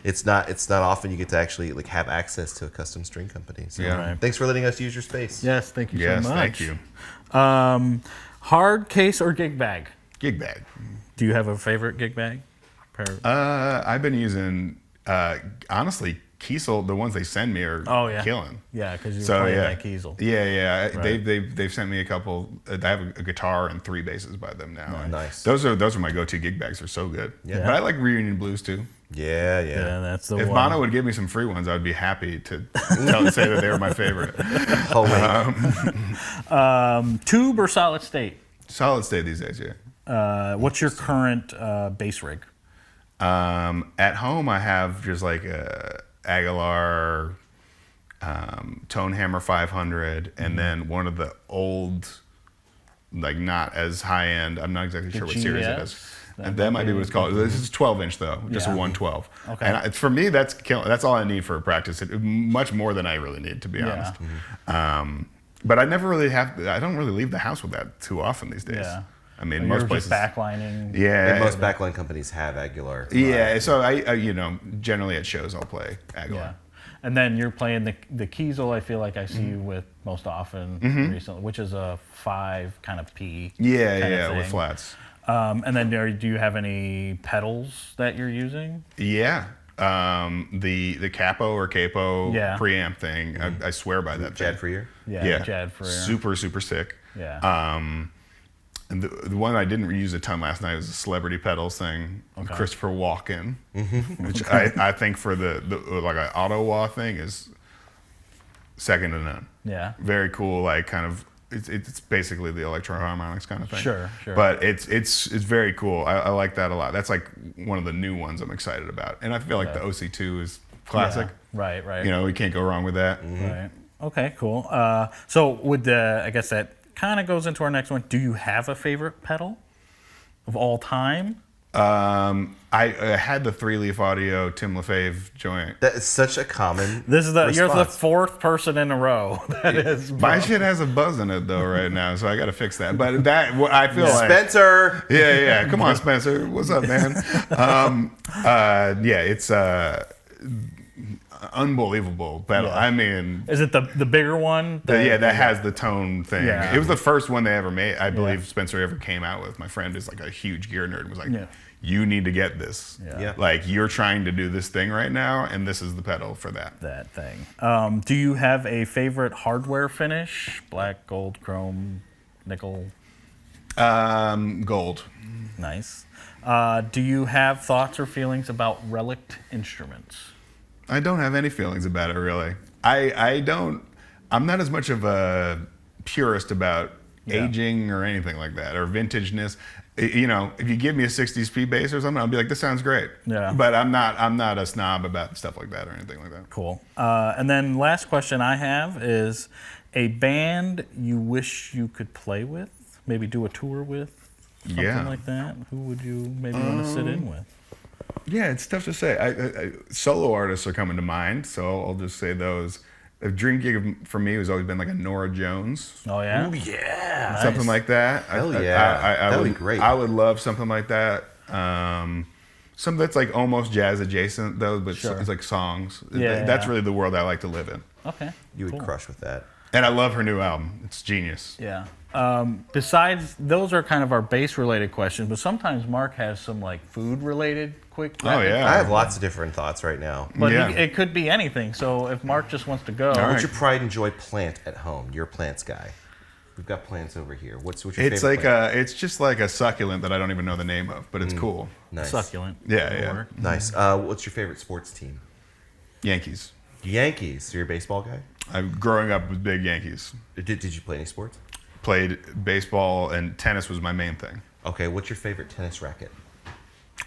It's not often you get to actually have access to a custom string company. So thanks for letting us use your space. Yes, thank you so much. Thank you. Hard case or gig bag? Gig bag. Do you have a favorite gig bag? I've been using honestly. Kiesel, the ones they send me are killing. Yeah, because you're playing that Kiesel. Yeah. Right. They've sent me a couple. I have a guitar and 3 basses by them now. Nice. Those are my go-to gig bags. They're so good. Yeah. But I like Reunion Blues too. Yeah. That's the one. If Mono would give me some free ones, I'd be happy to say that they were my favorite. Tube or solid state? Solid state these days, yeah. What's your current bass rig? At home, I have just a Aguilar Tonehammer 500, and then one of the old, not as high end. I'm not exactly sure what series it is. And that might be what it's called. This is 12-inch though, just a 112. Okay. And for me, that's all I need for practice. Much more than I really need, to be honest. Mm-hmm. But I never really I don't really leave the house with that too often these days. Yeah. I mean, You're most just places. backlining. Yeah. And most backline companies have Aguilar. Yeah. So I generally at shows I'll play Aguilar. Yeah. And then you're playing the Kiesel, I feel like I see you with most often recently, which is a 5 kind of P. Yeah, with flats. And then do you have any pedals that you're using? Yeah. The capo or capo preamp thing, I swear by that Jad thing. Freer? Yeah, Jad Freer. Super, super sick. Yeah. And the one I didn't use a ton last night was the Celebrity Pedals thing with Christopher Walken, which I think for the like an auto wah thing is second to none. Yeah. Very cool, like kind of it's basically the electro-harmonics kind of thing. Sure. But it's very cool. I like that a lot. That's like one of the new ones I'm excited about. And I feel like the OC2 is classic. Yeah. Right. You know, we can't go wrong with that. Right. Okay, cool. So I guess that kind of goes into our next one. Do you have a favorite pedal of all time? I had the 3-leaf audio Tim LaFave joint. That is such a common You're the response. 4th person in a row that is. My shit has a buzz in it though right now, so I got to fix that. But I feel like Spencer! Yeah. Come on, Spencer. What's up, man? It's unbelievable pedal. Yeah. I mean, Is it the bigger one? that has the tone thing. Yeah. It was the first one they ever made. I believe Spencer ever came out with. My friend is like a huge gear nerd and was like, you need to get this. Yeah. Like you're trying to do this thing right now, and this is the pedal for that. That thing. Do you have a favorite hardware finish? Black, gold, chrome, nickel? Gold. Nice. Do you have thoughts or feelings about relic instruments? I don't have any feelings about it really. I'm not as much of a purist about aging or anything like that or vintageness. You know, if you give me a 60s P bass or something, I'll be like, this sounds great. Yeah. But I'm not a snob about stuff like that or anything like that. Cool. And then last question I have is a band you wish you could play with, maybe do a tour with, something like that. Who would you maybe want to sit in with? Yeah, it's tough to say. Solo artists are coming to mind, so I'll just say those. A dream gig for me has always been like a Nora Jones. Oh, yeah? Ooh, yeah. Nice. Something like that. Hell yeah. That would be great. I would love something like that. Something that's like almost jazz adjacent though, but it's like songs. Yeah, That's really the world I like to live in. Okay. You would cool. crush with that. And I love her new album. It's genius. Yeah. Besides, those are kind of our bass-related questions, but sometimes Mark has some like food-related quick. Oh, yeah. I have lots of different thoughts right now. But Yeah. it could be anything. So if Mark just wants to go, right. What's your pride and joy plant at home? You're a plants guy. We've got plants over here. What's your It's favorite like plant? it's just like a succulent that I don't even know the name of, but it's cool. Nice. succulent. Yeah. Nice. What's your favorite sports team? Yankees. Yankees. So you're a baseball guy? I'm growing up with big Yankees. Did you play any sports? Played baseball and tennis was my main thing. Okay, what's your favorite tennis racket?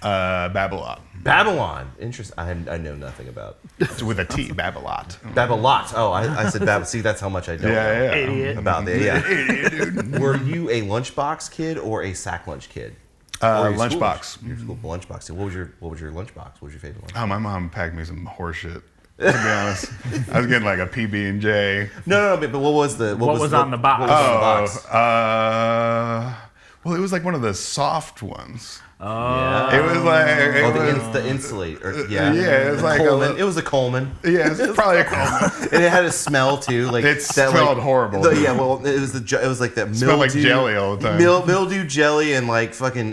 Babolat. Babylon. Interesting. I know nothing about. It's with a T. Babolat. Babylot. Oh, I said Bab. See, that's how much I don't know Idiot. about the. Yeah. Were you a lunchbox kid or a sack lunch kid? Lunchbox. Your school lunchbox. So what was your lunchbox? What was your favorite lunch? Oh, my mom packed me some horse shit. To be honest, I was getting like a PB&J. No, but what was the What was on the box? What was on the box? Well, it was like one of the soft ones. Yeah. It was like The insulate. Yeah. Yeah, it was The like Coleman. It was a Coleman. yeah, it's probably a Coleman. And it had a smell too. Like It smelled horrible. Yeah, well, it was like that mildew. Smelled like jelly all the time. Mildew jelly and like fucking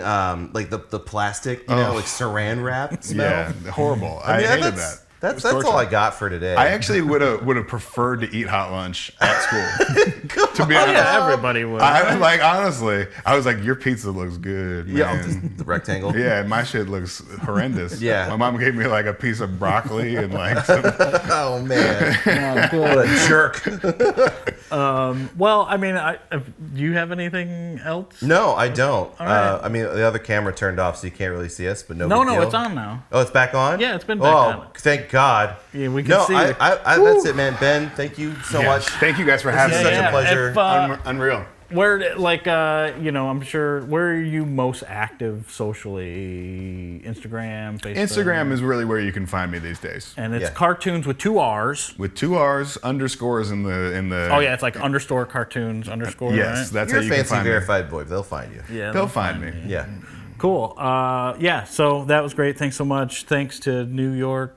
like the plastic, like saran wrap smell. Yeah, horrible. I mean, hated that. That's It was all I torture. got for today. I actually would have preferred to eat hot lunch at school. To be honest, Yeah, everybody would. I was like, honestly, I was like, your pizza looks good, yeah, man. the rectangle. Yeah, my shit looks horrendous. Yeah. My mom gave me like a piece of broccoli and like some, Oh man, what a jerk. Well, I mean, do you have anything else? No, I don't. right. I mean, the other camera turned off, so you can't really see us. But No, big deal. it's on now. Oh, it's back on. Yeah, it's been back oh, on. thank God. Yeah, we can No, see I, it. I, that's it, man. Ben, thank you so Yeah. much. Thank you guys for having Such me. a pleasure. If, Unreal. Where, like, I'm sure, where are you most active socially? Instagram, Facebook? Instagram is really where you can find me these days. And it's Carrtoons with 2 R's. With 2 R's, underscores in the. Oh yeah, it's like underscore cartoons underscore. Yes, right? that's You're how a you can fancy find verified boy. They'll find you. Yeah, They'll find me. Yeah. Cool. Yeah. So that was great. Thanks so much. Thanks to New York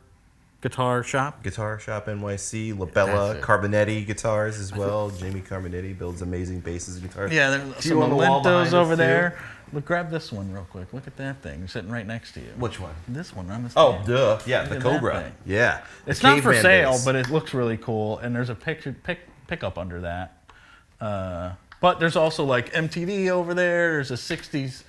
Guitar Shop. Guitar Shop NYC, Labella, Carbonetti guitars as well. Jamie Carbonetti builds amazing basses and guitars. Yeah, there's Few some on the wall behind Mementos us, over too. there. Look, grab this one real quick. Look at that thing sitting right next to you. Which one? This one on the Oh, stand. duh. Yeah, Look the at that Cobra. thing. Yeah. The It's not for caveman sale, bass. but it looks really cool. And there's a pickup under that. But there's also like MTV over there. There's a 60s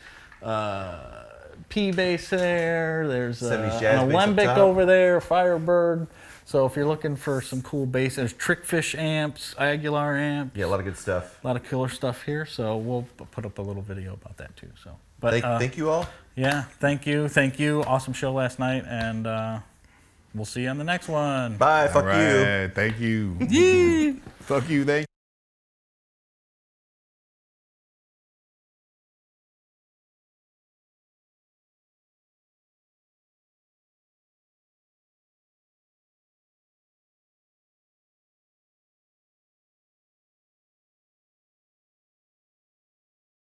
P bass there. There's 70s jazz an bass up Alembic top. over there, Firebird. So if you're looking for some cool bass, there's Trickfish amps, Aguilar amps. Yeah, a lot of good stuff. A lot of killer stuff here. So we'll put up a little video about that too. So, but Thank you all. yeah, thank you. Awesome show last night, and we'll see you on the next one. Bye. Fuck All you. right, thank you. Fuck you, thank you.